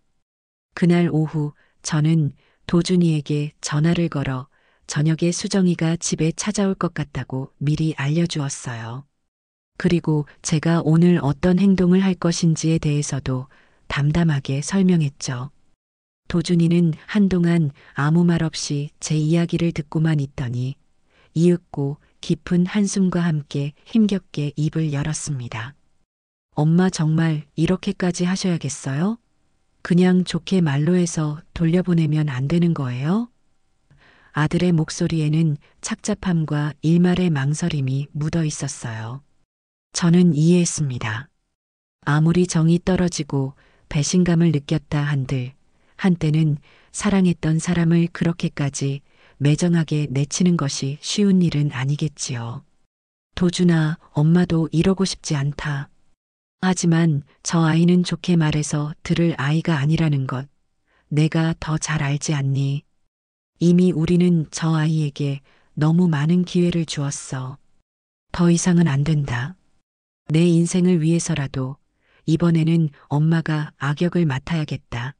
그날 오후 저는 도준이에게 전화를 걸어 저녁에 수정이가 집에 찾아올 것 같다고 미리 알려주었어요. 그리고 제가 오늘 어떤 행동을 할 것인지에 대해서도 담담하게 설명했죠. 도준이는 한동안 아무 말 없이 제 이야기를 듣고만 있더니 이윽고 깊은 한숨과 함께 힘겹게 입을 열었습니다. 엄마 정말 이렇게까지 하셔야겠어요? 그냥 좋게 말로 해서 돌려보내면 안 되는 거예요? 아들의 목소리에는 착잡함과 일말의 망설임이 묻어 있었어요. 저는 이해했습니다. 아무리 정이 떨어지고 배신감을 느꼈다 한들 한때는 사랑했던 사람을 그렇게까지 매정하게 내치는 것이 쉬운 일은 아니겠지요. 도준아, 엄마도 이러고 싶지 않다. 하지만 저 아이는 좋게 말해서 들을 아이가 아니라는 것 내가 더 잘 알지 않니? 이미 우리는 저 아이에게 너무 많은 기회를 주었어. 더 이상은 안 된다. 내 인생을 위해서라도 이번에는 엄마가 악역을 맡아야겠다.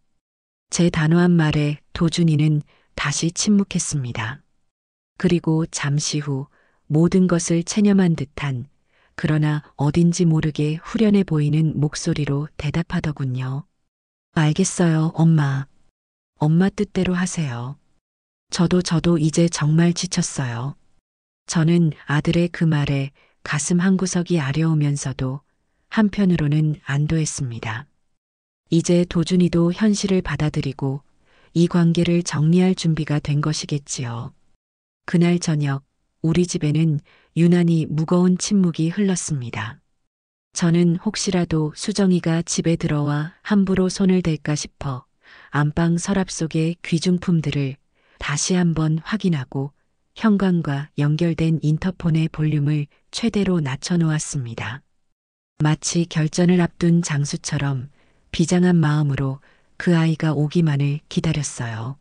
제 단호한 말에 도준이는 다시 침묵했습니다. 그리고 잠시 후 모든 것을 체념한 듯한 그러나 어딘지 모르게 후련해 보이는 목소리로 대답하더군요. 알겠어요, 엄마. 엄마 뜻대로 하세요. 저도 이제 정말 지쳤어요. 저는 아들의 그 말에 가슴 한구석이 아려오면서도 한편으로는 안도했습니다. 이제 도준이도 현실을 받아들이고 이 관계를 정리할 준비가 된 것이겠지요. 그날 저녁 우리 집에는 유난히 무거운 침묵이 흘렀습니다. 저는 혹시라도 수정이가 집에 들어와 함부로 손을 댈까 싶어 안방 서랍 속의 귀중품들을 다시 한번 확인하고 현관과 연결된 인터폰의 볼륨을 최대로 낮춰놓았습니다. 마치 결전을 앞둔 장수처럼 비장한 마음으로 그 아이가 오기만을 기다렸어요.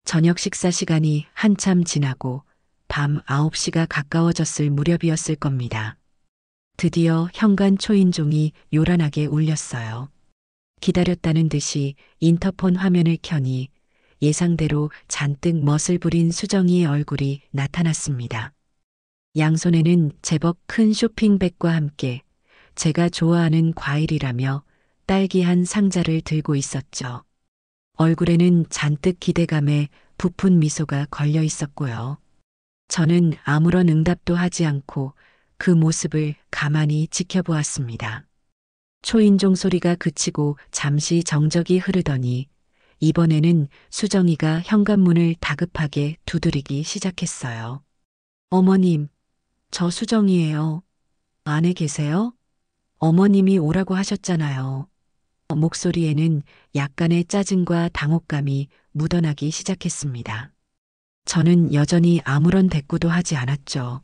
저녁 식사 시간이 한참 지나고 밤 9시가 가까워졌을 무렵이었을 겁니다. 드디어 현관 초인종이 요란하게 울렸어요. 기다렸다는 듯이 인터폰 화면을 켜니 예상대로 잔뜩 멋을 부린 수정이의 얼굴이 나타났습니다. 양손에는 제법 큰 쇼핑백과 함께 제가 좋아하는 과일이라며 딸기 한 상자를 들고 있었죠. 얼굴에는 잔뜩 기대감에 부푼 미소가 걸려 있었고요. 저는 아무런 응답도 하지 않고 그 모습을 가만히 지켜보았습니다. 초인종 소리가 그치고 잠시 정적이 흐르더니 이번에는 수정이가 현관문을 다급하게 두드리기 시작했어요. 어머님, 저 수정이에요. 안에 계세요? 어머님이 오라고 하셨잖아요. 목소리에는 약간의 짜증과 당혹감이 묻어나기 시작했습니다. 저는 여전히 아무런 대꾸도 하지 않았죠.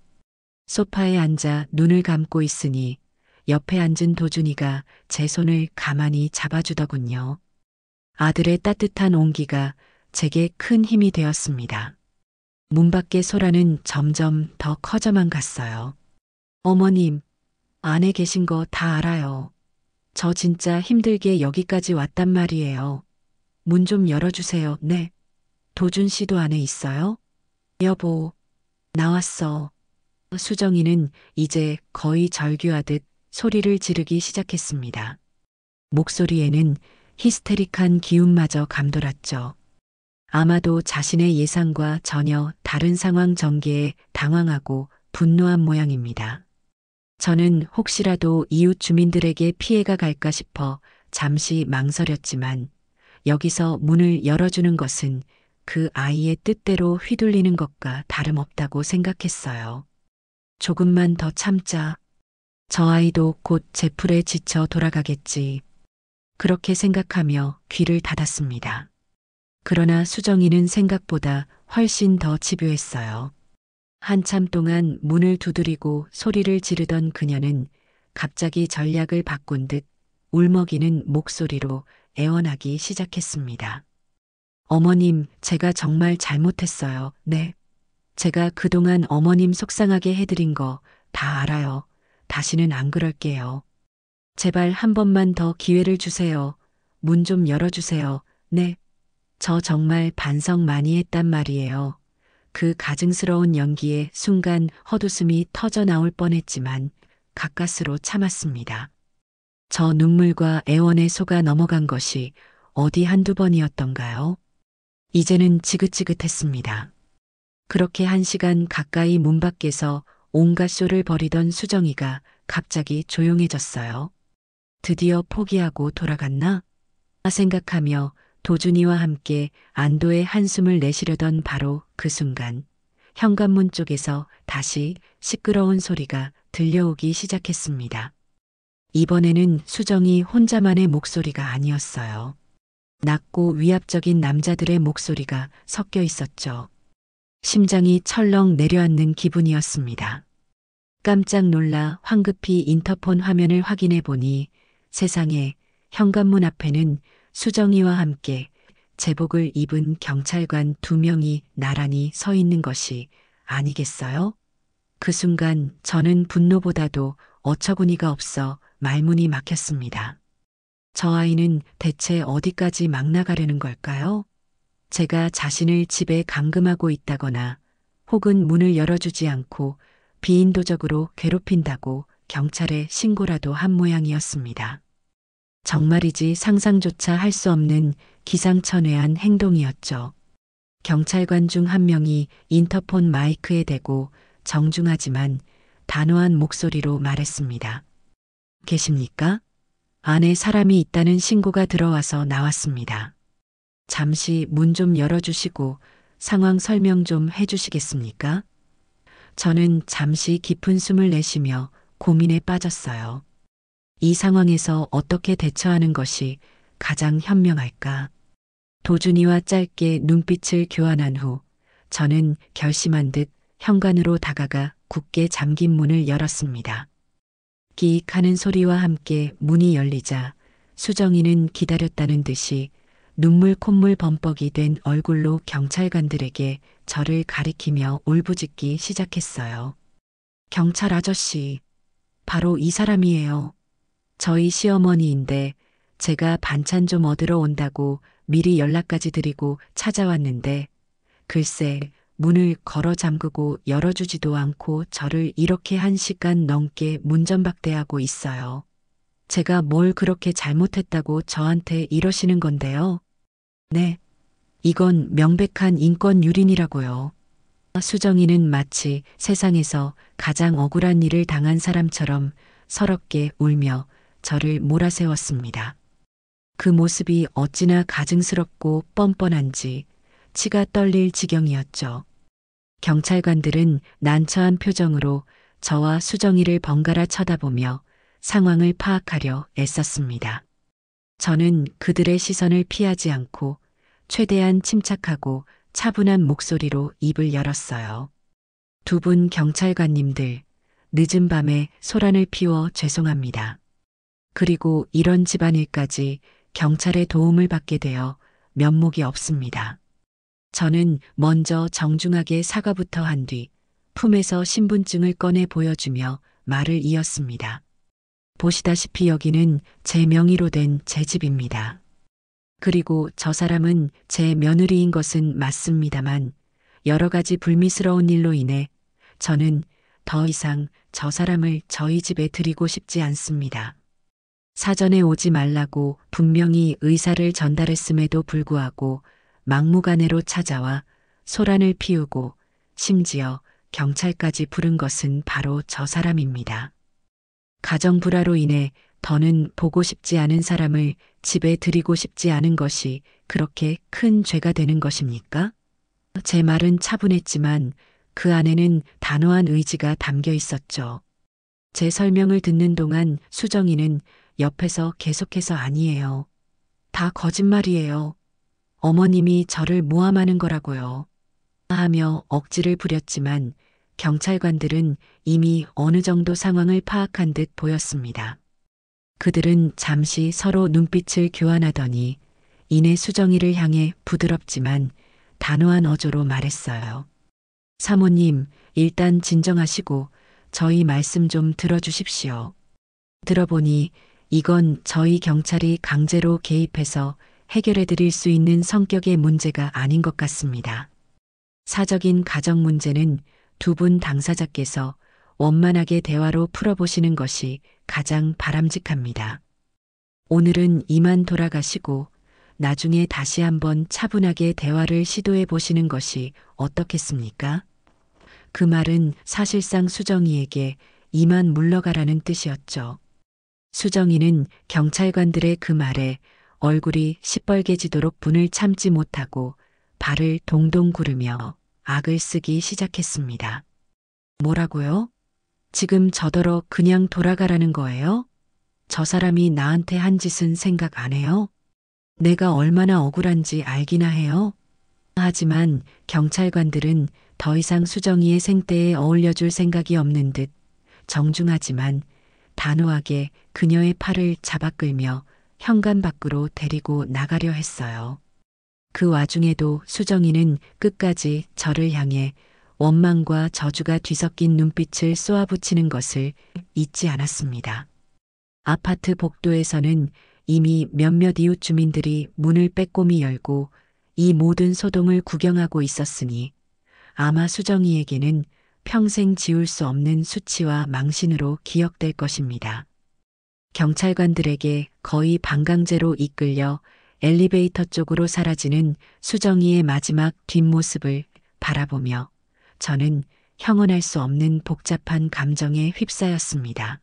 소파에 앉아 눈을 감고 있으니 옆에 앉은 도준이가 제 손을 가만히 잡아주더군요. 아들의 따뜻한 온기가 제게 큰 힘이 되었습니다. 문 밖의 소라는 점점 더 커져만 갔어요. 어머님, 안에 계신 거 다 알아요. 저 진짜 힘들게 여기까지 왔단 말이에요. 문 좀 열어주세요. 네. 도준 씨도 안에 있어요? 여보, 나왔어. 수정이는 이제 거의 절규하듯 소리를 지르기 시작했습니다. 목소리에는 히스테릭한 기운마저 감돌았죠. 아마도 자신의 예상과 전혀 다른 상황 전개에 당황하고 분노한 모양입니다. 저는 혹시라도 이웃 주민들에게 피해가 갈까 싶어 잠시 망설였지만 여기서 문을 열어주는 것은 그 아이의 뜻대로 휘둘리는 것과 다름없다고 생각했어요. 조금만 더 참자. 저 아이도 곧 제풀에 지쳐 돌아가겠지. 그렇게 생각하며 귀를 닫았습니다. 그러나 수정이는 생각보다 훨씬 더 집요했어요. 한참 동안 문을 두드리고 소리를 지르던 그녀는 갑자기 전략을 바꾼 듯 울먹이는 목소리로 애원하기 시작했습니다. 어머님, 제가 정말 잘못했어요. 네. 제가 그동안 어머님 속상하게 해드린 거 다 알아요. 다시는 안 그럴게요. 제발 한 번만 더 기회를 주세요. 문 좀 열어주세요. 네. 저 정말 반성 많이 했단 말이에요. 그 가증스러운 연기에 순간 헛웃음이 터져 나올 뻔했지만 가까스로 참았습니다. 저 눈물과 애원에 속아 넘어간 것이 어디 한두 번이었던가요? 이제는 지긋지긋했습니다. 그렇게 1시간 가까이 문 밖에서 온갖 쇼를 벌이던 수정이가 갑자기 조용해졌어요. 드디어 포기하고 돌아갔나? 생각하며 도준이와 함께 안도의 한숨을 내쉬려던 바로 그 순간 현관문 쪽에서 다시 시끄러운 소리가 들려오기 시작했습니다. 이번에는 수정이 혼자만의 목소리가 아니었어요. 낮고 위압적인 남자들의 목소리가 섞여 있었죠. 심장이 철렁 내려앉는 기분이었습니다. 깜짝 놀라 황급히 인터폰 화면을 확인해 보니 세상에 현관문 앞에는 수정이와 함께 제복을 입은 경찰관 2명이 나란히 서 있는 것이 아니겠어요? 그 순간 저는 분노보다도 어처구니가 없어 말문이 막혔습니다. 저 아이는 대체 어디까지 막 나가려는 걸까요? 제가 자신을 집에 감금하고 있다거나 혹은 문을 열어주지 않고 비인도적으로 괴롭힌다고 경찰에 신고라도 한 모양이었습니다. 정말이지 상상조차 할 수 없는 기상천외한 행동이었죠. 경찰관 중 한 명이 인터폰 마이크에 대고 정중하지만 단호한 목소리로 말했습니다. 계십니까? 안에 사람이 있다는 신고가 들어와서 나왔습니다. 잠시 문 좀 열어주시고 상황 설명 좀 해주시겠습니까? 저는 잠시 깊은 숨을 내쉬며 고민에 빠졌어요. 이 상황에서 어떻게 대처하는 것이 가장 현명할까? 도준이와 짧게 눈빛을 교환한 후 저는 결심한 듯 현관으로 다가가 굳게 잠긴 문을 열었습니다. 끼익 하는 소리와 함께 문이 열리자 수정이는 기다렸다는 듯이 눈물 콧물 범벅이 된 얼굴로 경찰관들에게 저를 가리키며 울부짖기 시작했어요. 경찰 아저씨, 바로 이 사람이에요. 저희 시어머니인데 제가 반찬 좀 얻으러 온다고 미리 연락까지 드리고 찾아왔는데 글쎄 문을 걸어 잠그고 열어주지도 않고 저를 이렇게 1시간 넘게 문전박대하고 있어요. 제가 뭘 그렇게 잘못했다고 저한테 이러시는 건데요. 네, 이건 명백한 인권 유린이라고요. 수정이는 마치 세상에서 가장 억울한 일을 당한 사람처럼 서럽게 울며 저를 몰아세웠습니다. 그 모습이 어찌나 가증스럽고 뻔뻔한지 치가 떨릴 지경이었죠. 경찰관들은 난처한 표정으로 저와 수정이를 번갈아 쳐다보며 상황을 파악하려 애썼습니다. 저는 그들의 시선을 피하지 않고 최대한 침착하고 차분한 목소리로 입을 열었어요. 2분 경찰관님들, 늦은 밤에 소란을 피워 죄송합니다. 그리고 이런 집안일까지 경찰의 도움을 받게 되어 면목이 없습니다. 저는 먼저 정중하게 사과부터 한 뒤 품에서 신분증을 꺼내 보여주며 말을 이었습니다. 보시다시피 여기는 제 명의로 된 제 집입니다. 그리고 저 사람은 제 며느리인 것은 맞습니다만 여러 가지 불미스러운 일로 인해 저는 더 이상 저 사람을 저희 집에 들이고 싶지 않습니다. 사전에 오지 말라고 분명히 의사를 전달했음에도 불구하고 막무가내로 찾아와 소란을 피우고 심지어 경찰까지 부른 것은 바로 저 사람입니다. 가정 불화로 인해 더는 보고 싶지 않은 사람을 집에 들이고 싶지 않은 것이 그렇게 큰 죄가 되는 것입니까? 제 말은 차분했지만 그 안에는 단호한 의지가 담겨 있었죠. 제 설명을 듣는 동안 수정이는 옆에서 계속해서 아니에요. 다 거짓말이에요. 어머님이 저를 모함하는 거라고요. 하며 억지를 부렸지만 경찰관들은 이미 어느 정도 상황을 파악한 듯 보였습니다. 그들은 잠시 서로 눈빛을 교환하더니 이내 수정이를 향해 부드럽지만 단호한 어조로 말했어요. 사모님, 일단 진정하시고 저희 말씀 좀 들어주십시오. 들어보니 이건 저희 경찰이 강제로 개입해서 해결해 드릴 수 있는 성격의 문제가 아닌 것 같습니다. 사적인 가정 문제는 두 분 당사자께서 원만하게 대화로 풀어보시는 것이 가장 바람직합니다. 오늘은 이만 돌아가시고 나중에 다시 한번 차분하게 대화를 시도해 보시는 것이 어떻겠습니까? 그 말은 사실상 수정이에게 이만 물러가라는 뜻이었죠. 수정이는 경찰관들의 그 말에 얼굴이 시뻘개지도록 분을 참지 못하고 발을 동동 구르며 악을 쓰기 시작했습니다. 뭐라고요? 지금 저더러 그냥 돌아가라는 거예요? 저 사람이 나한테 한 짓은 생각 안 해요? 내가 얼마나 억울한지 알기나 해요? 하지만 경찰관들은 더 이상 수정이의 생떼에 어울려줄 생각이 없는 듯 정중하지만 단호하게 그녀의 팔을 잡아 끌며 현관 밖으로 데리고 나가려 했어요. 그 와중에도 수정이는 끝까지 저를 향해 원망과 저주가 뒤섞인 눈빛을 쏘아붙이는 것을 잊지 않았습니다. 아파트 복도에서는 이미 몇몇 이웃 주민들이 문을 빼꼼히 열고 이 모든 소동을 구경하고 있었으니 아마 수정이에게는 평생 지울 수 없는 수치와 망신으로 기억될 것입니다. 경찰관들에게 거의 반강제로 이끌려 엘리베이터 쪽으로 사라지는 수정이의 마지막 뒷모습을 바라보며 저는 형언할 수 없는 복잡한 감정에 휩싸였습니다.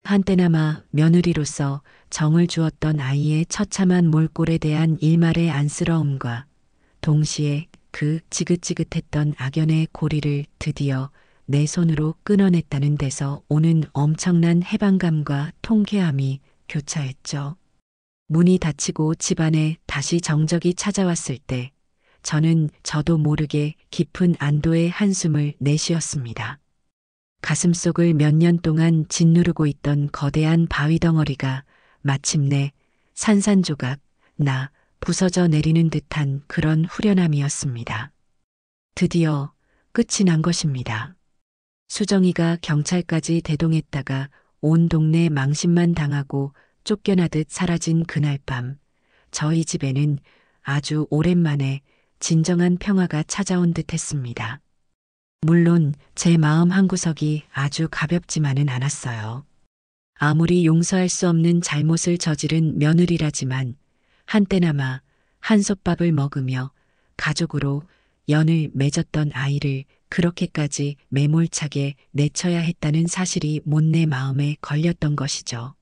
한때나마 며느리로서 정을 주었던 아이의 처참한 몰골에 대한 일말의 안쓰러움과 동시에 그 지긋지긋했던 악연의 고리를 드디어 내 손으로 끊어냈다는 데서 오는 엄청난 해방감과 통쾌함이 교차했죠. 문이 닫히고 집안에 다시 정적이 찾아왔을 때 저는 저도 모르게 깊은 안도의 한숨을 내쉬었습니다. 가슴속을 몇 년 동안 짓누르고 있던 거대한 바위 덩어리가 마침내 산산조각 나 부서져 내리는 듯한 그런 후련함이었습니다. 드디어 끝이 난 것입니다. 수정이가 경찰까지 대동했다가 온 동네 망신만 당하고 쫓겨나듯 사라진 그날 밤, 저희 집에는 아주 오랜만에 진정한 평화가 찾아온 듯 했습니다. 물론 제 마음 한구석이 아주 가볍지만은 않았어요. 아무리 용서할 수 없는 잘못을 저지른 며느리라지만 한때나마 한솥밥을 먹으며 가족으로 연을 맺었던 아이를 그렇게까지 매몰차게 내쳐야 했다는 사실이 못내 마음에 걸렸던 것이죠.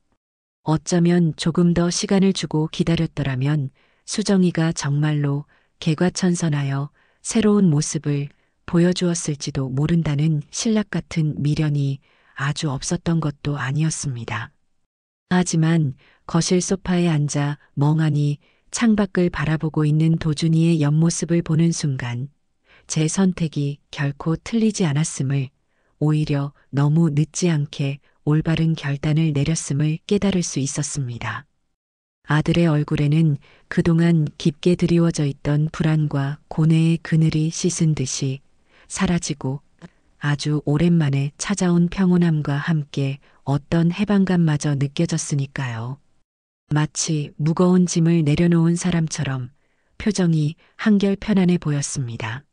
어쩌면 조금 더 시간을 주고 기다렸더라면 수정이가 정말로 개과천선하여 새로운 모습을 보여주었을지도 모른다는 신락 같은 미련이 아주 없었던 것도 아니었습니다. 하지만 거실 소파에 앉아 멍하니 창밖을 바라보고 있는 도준이의 옆모습을 보는 순간 제 선택이 결코 틀리지 않았음을, 오히려 너무 늦지 않게 올바른 결단을 내렸음을 깨달을 수 있었습니다. 아들의 얼굴에는 그동안 깊게 드리워져 있던 불안과 고뇌의 그늘이 씻은 듯이 사라지고 아주 오랜만에 찾아온 평온함과 함께 어떤 해방감마저 느껴졌으니까요. 마치 무거운 짐을 내려놓은 사람처럼 표정이 한결 편안해 보였습니다.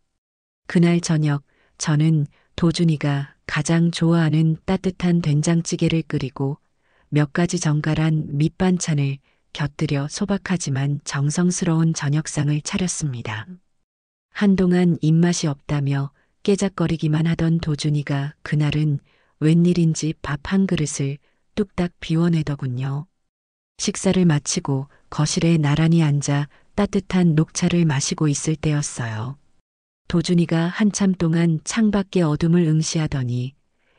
그날 저녁 저는 도준이가 가장 좋아하는 따뜻한 된장찌개를 끓이고 몇 가지 정갈한 밑반찬을 곁들여 소박하지만 정성스러운 저녁상을 차렸습니다. 한동안 입맛이 없다며 깨작거리기만 하던 도준이가 그날은 웬일인지 밥 한 그릇을 뚝딱 비워내더군요. 식사를 마치고 거실에 나란히 앉아 따뜻한 녹차를 마시고 있을 때였어요. 도준이가 한참 동안 창밖의 어둠을 응시하더니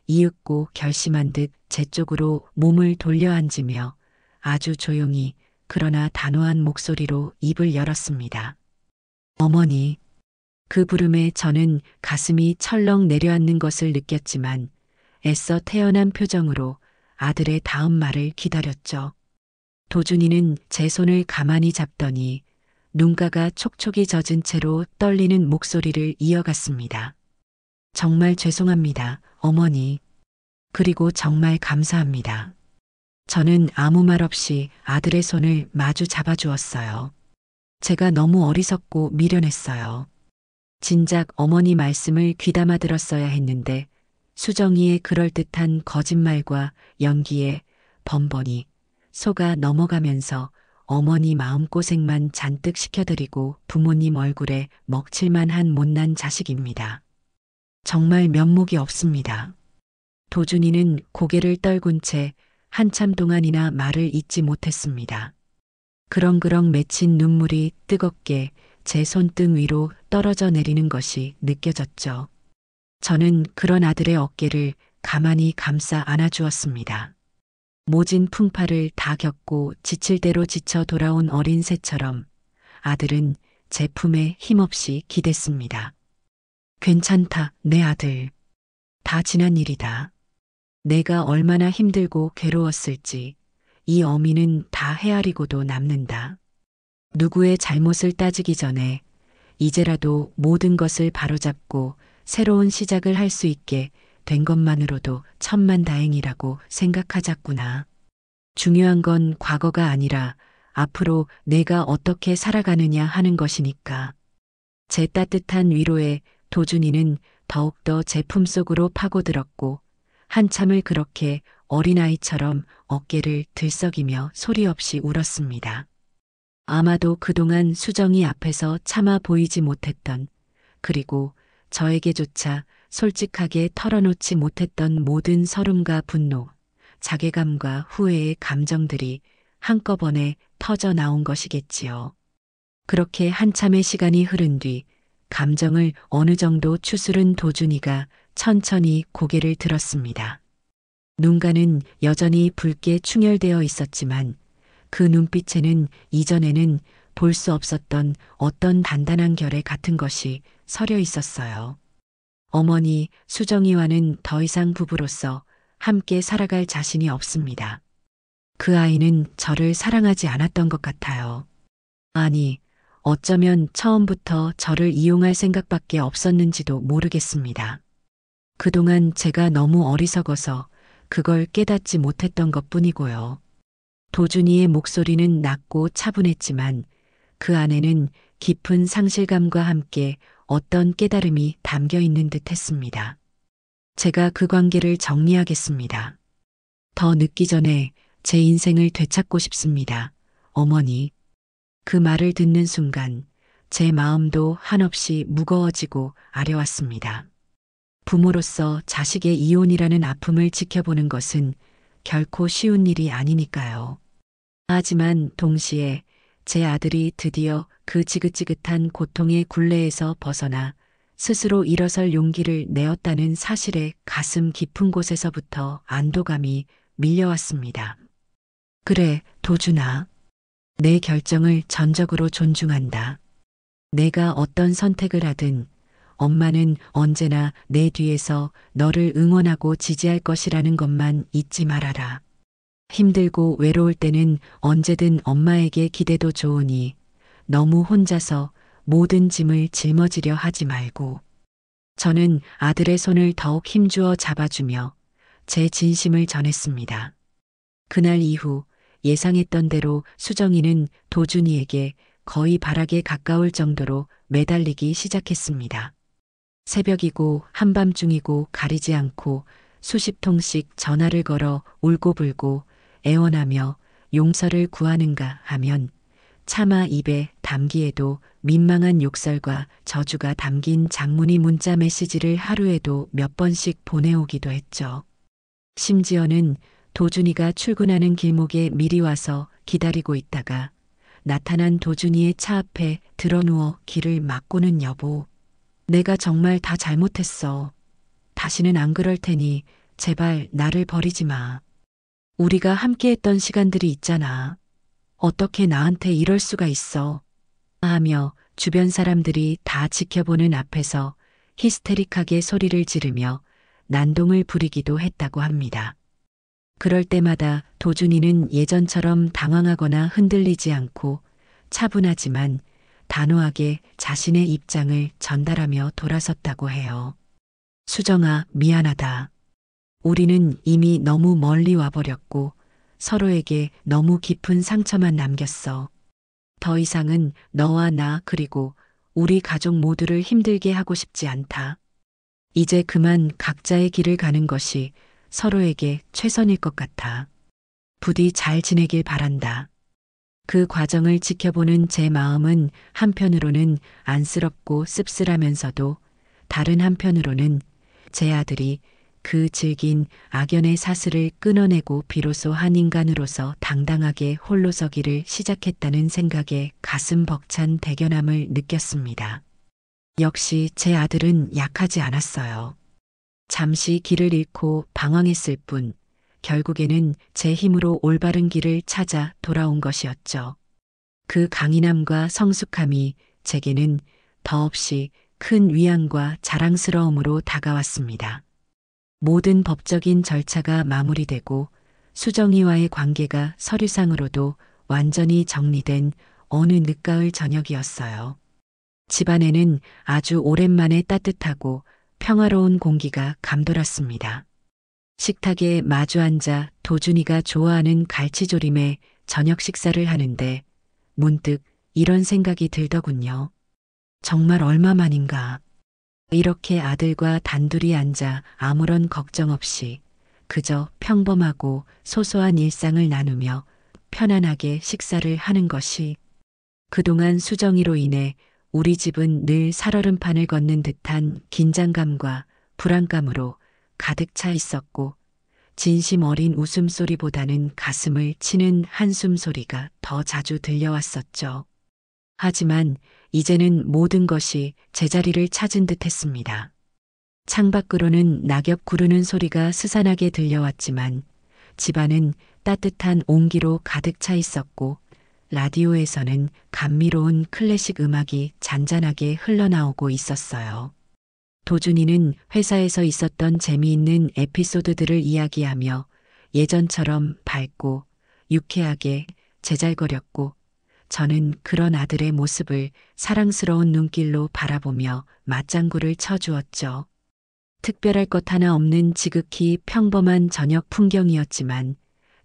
이윽고 결심한 듯 제 쪽으로 몸을 돌려 앉으며 아주 조용히 그러나 단호한 목소리로 입을 열었습니다. 어머니. 그 부름에 저는 가슴이 철렁 내려앉는 것을 느꼈지만 애써 태연한 표정으로 아들의 다음 말을 기다렸죠. 도준이는 제 손을 가만히 잡더니 눈가가 촉촉이 젖은 채로 떨리는 목소리를 이어갔습니다. 정말 죄송합니다, 어머니. 그리고 정말 감사합니다. 저는 아무 말 없이 아들의 손을 마주 잡아주었어요. 제가 너무 어리석고 미련했어요. 진작 어머니 말씀을 귀담아 들었어야 했는데 수정이의 그럴듯한 거짓말과 연기에 번번이 속아 넘어가면서 어머니 마음고생만 잔뜩 시켜드리고 부모님 얼굴에 먹칠만 한 못난 자식입니다. 정말 면목이 없습니다. 도준이는 고개를 떨군 채 한참 동안이나 말을 잇지 못했습니다. 그렁그렁 맺힌 눈물이 뜨겁게 제 손등 위로 떨어져 내리는 것이 느껴졌죠. 저는 그런 아들의 어깨를 가만히 감싸 안아주었습니다. 모진 풍파를 다 겪고 지칠 대로 지쳐 돌아온 어린 새처럼 아들은 제 품에 힘없이 기댔습니다. 괜찮다, 내 아들. 다 지난 일이다. 내가 얼마나 힘들고 괴로웠을지 이 어미는 다 헤아리고도 남는다. 누구의 잘못을 따지기 전에 이제라도 모든 것을 바로잡고 새로운 시작을 할 수 있게 된 것만으로도 천만다행이라고 생각하자꾸나. 중요한 건 과거가 아니라 앞으로 내가 어떻게 살아가느냐 하는 것이니까. 제 따뜻한 위로에 도준이는 더욱더 제 품속으로 파고들었고 한참을 그렇게 어린아이처럼 어깨를 들썩이며 소리 없이 울었습니다. 아마도 그동안 수정이 앞에서 참아 보이지 못했던 그리고 저에게조차 솔직하게 털어놓지 못했던 모든 서름과 분노, 자괴감과 후회의 감정들이 한꺼번에 터져 나온 것이겠지요. 그렇게 한참의 시간이 흐른 뒤 감정을 어느 정도 추스른 도준이가 천천히 고개를 들었습니다. 눈가는 여전히 붉게 충혈되어 있었지만 그 눈빛에는 이전에는 볼 수 없었던 어떤 단단한 결의 같은 것이 서려 있었어요. 어머니, 수정이와는 더 이상 부부로서 함께 살아갈 자신이 없습니다. 그 아이는 저를 사랑하지 않았던 것 같아요. 아니, 어쩌면 처음부터 저를 이용할 생각밖에 없었는지도 모르겠습니다. 그동안 제가 너무 어리석어서 그걸 깨닫지 못했던 것뿐이고요. 도준이의 목소리는 낮고 차분했지만 그 안에는 깊은 상실감과 함께 어떤 깨달음이 담겨 있는 듯 했습니다. 제가 그 관계를 정리하겠습니다. 더 늦기 전에 제 인생을 되찾고 싶습니다. 어머니. 그 말을 듣는 순간 제 마음도 한없이 무거워지고 아려왔습니다. 부모로서 자식의 이혼이라는 아픔을 지켜보는 것은 결코 쉬운 일이 아니니까요. 하지만 동시에 제 아들이 드디어 그 지긋지긋한 고통의 굴레에서 벗어나 스스로 일어설 용기를 내었다는 사실에 가슴 깊은 곳에서부터 안도감이 밀려왔습니다. 그래, 도준아. 내 결정을 전적으로 존중한다. 내가 어떤 선택을 하든 엄마는 언제나 내 뒤에서 너를 응원하고 지지할 것이라는 것만 잊지 말아라. 힘들고 외로울 때는 언제든 엄마에게 기대도 좋으니 너무 혼자서 모든 짐을 짊어지려 하지 말고. 저는 아들의 손을 더욱 힘주어 잡아주며 제 진심을 전했습니다. 그날 이후 예상했던 대로 수정이는 도준이에게 거의 바락에 가까울 정도로 매달리기 시작했습니다. 새벽이고 한밤중이고 가리지 않고 수십 통씩 전화를 걸어 울고불고 애원하며 용서를 구하는가 하면 차마 입에 담기에도 민망한 욕설과 저주가 담긴 장문의 문자 메시지를 하루에도 몇 번씩 보내오기도 했죠. 심지어는 도준이가 출근하는 길목에 미리 와서 기다리고 있다가 나타난 도준이의 차 앞에 드러누워 길을 막고는 여보, 내가 정말 다 잘못했어. 다시는 안 그럴 테니 제발 나를 버리지 마. 우리가 함께했던 시간들이 있잖아. 어떻게 나한테 이럴 수가 있어. 하며 주변 사람들이 다 지켜보는 앞에서 히스테릭하게 소리를 지르며 난동을 부리기도 했다고 합니다. 그럴 때마다 도준이는 예전처럼 당황하거나 흔들리지 않고 차분하지만 단호하게 자신의 입장을 전달하며 돌아섰다고 해요. 수정아, 미안하다. 우리는 이미 너무 멀리 와버렸고 서로에게 너무 깊은 상처만 남겼어. 더 이상은 너와 나 그리고 우리 가족 모두를 힘들게 하고 싶지 않다. 이제 그만 각자의 길을 가는 것이 서로에게 최선일 것 같아. 부디 잘 지내길 바란다. 그 과정을 지켜보는 제 마음은 한편으로는 안쓰럽고 씁쓸하면서도 다른 한편으로는 제 아들이 그 질긴 악연의 사슬을 끊어내고 비로소 한 인간으로서 당당하게 홀로 서기를 시작했다는 생각에 가슴 벅찬 대견함을 느꼈습니다. 역시 제 아들은 약하지 않았어요. 잠시 길을 잃고 방황했을 뿐 결국에는 제 힘으로 올바른 길을 찾아 돌아온 것이었죠. 그 강인함과 성숙함이 제게는 더없이 큰 위안과 자랑스러움으로 다가왔습니다. 모든 법적인 절차가 마무리되고 수정이와의 관계가 서류상으로도 완전히 정리된 어느 늦가을 저녁이었어요. 집안에는 아주 오랜만에 따뜻하고 평화로운 공기가 감돌았습니다. 식탁에 마주 앉아 도준이가 좋아하는 갈치조림에 저녁 식사를 하는데 문득 이런 생각이 들더군요. 정말 얼마만인가. 이렇게 아들과 단둘이 앉아 아무런 걱정 없이 그저 평범하고 소소한 일상을 나누며 편안하게 식사를 하는 것이 그동안 수정이로 인해 우리 집은 늘 살얼음판을 걷는 듯한 긴장감과 불안감으로 가득 차 있었고 진심 어린 웃음소리보다는 가슴을 치는 한숨 소리가 더 자주 들려왔었죠. 하지만 이제는 모든 것이 제자리를 찾은 듯 했습니다. 창밖으로는 낙엽 구르는 소리가 스산하게 들려왔지만 집안은 따뜻한 온기로 가득 차 있었고 라디오에서는 감미로운 클래식 음악이 잔잔하게 흘러나오고 있었어요. 도준이는 회사에서 있었던 재미있는 에피소드들을 이야기하며 예전처럼 밝고 유쾌하게 제잘거렸고 저는 그런 아들의 모습을 사랑스러운 눈길로 바라보며 맞장구를 쳐주었죠. 특별할 것 하나 없는 지극히 평범한 저녁 풍경이었지만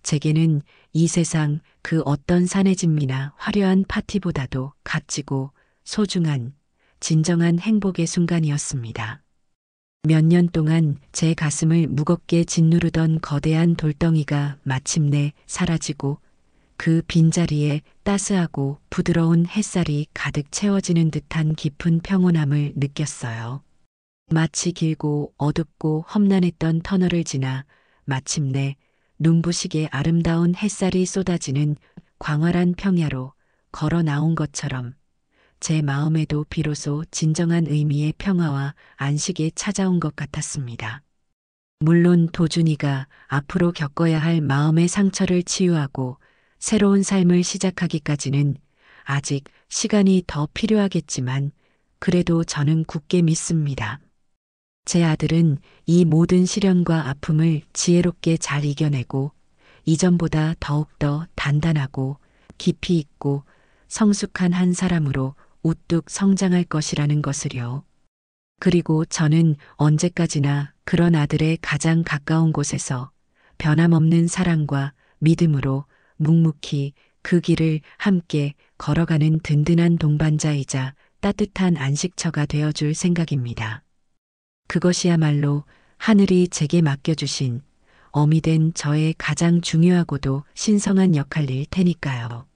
제게는 이 세상 그 어떤 사내진미나 화려한 파티보다도 값지고 소중한 진정한 행복의 순간이었습니다. 몇 년 동안 제 가슴을 무겁게 짓누르던 거대한 돌덩이가 마침내 사라지고 그 빈자리에 따스하고 부드러운 햇살이 가득 채워지는 듯한 깊은 평온함을 느꼈어요. 마치 길고 어둡고 험난했던 터널을 지나 마침내 눈부시게 아름다운 햇살이 쏟아지는 광활한 평야로 걸어 나온 것처럼 제 마음에도 비로소 진정한 의미의 평화와 안식이 찾아온 것 같았습니다. 물론 도준이가 앞으로 겪어야 할 마음의 상처를 치유하고 새로운 삶을 시작하기까지는 아직 시간이 더 필요하겠지만 그래도 저는 굳게 믿습니다. 제 아들은 이 모든 시련과 아픔을 지혜롭게 잘 이겨내고 이전보다 더욱더 단단하고 깊이 있고 성숙한 한 사람으로 우뚝 성장할 것이라는 것을요. 그리고 저는 언제까지나 그런 아들의 가장 가까운 곳에서 변함없는 사랑과 믿음으로 묵묵히 그 길을 함께 걸어가는 든든한 동반자이자 따뜻한 안식처가 되어줄 생각입니다. 그것이야말로 하늘이 제게 맡겨주신 어미 된 저의 가장 중요하고도 신성한 역할일 테니까요.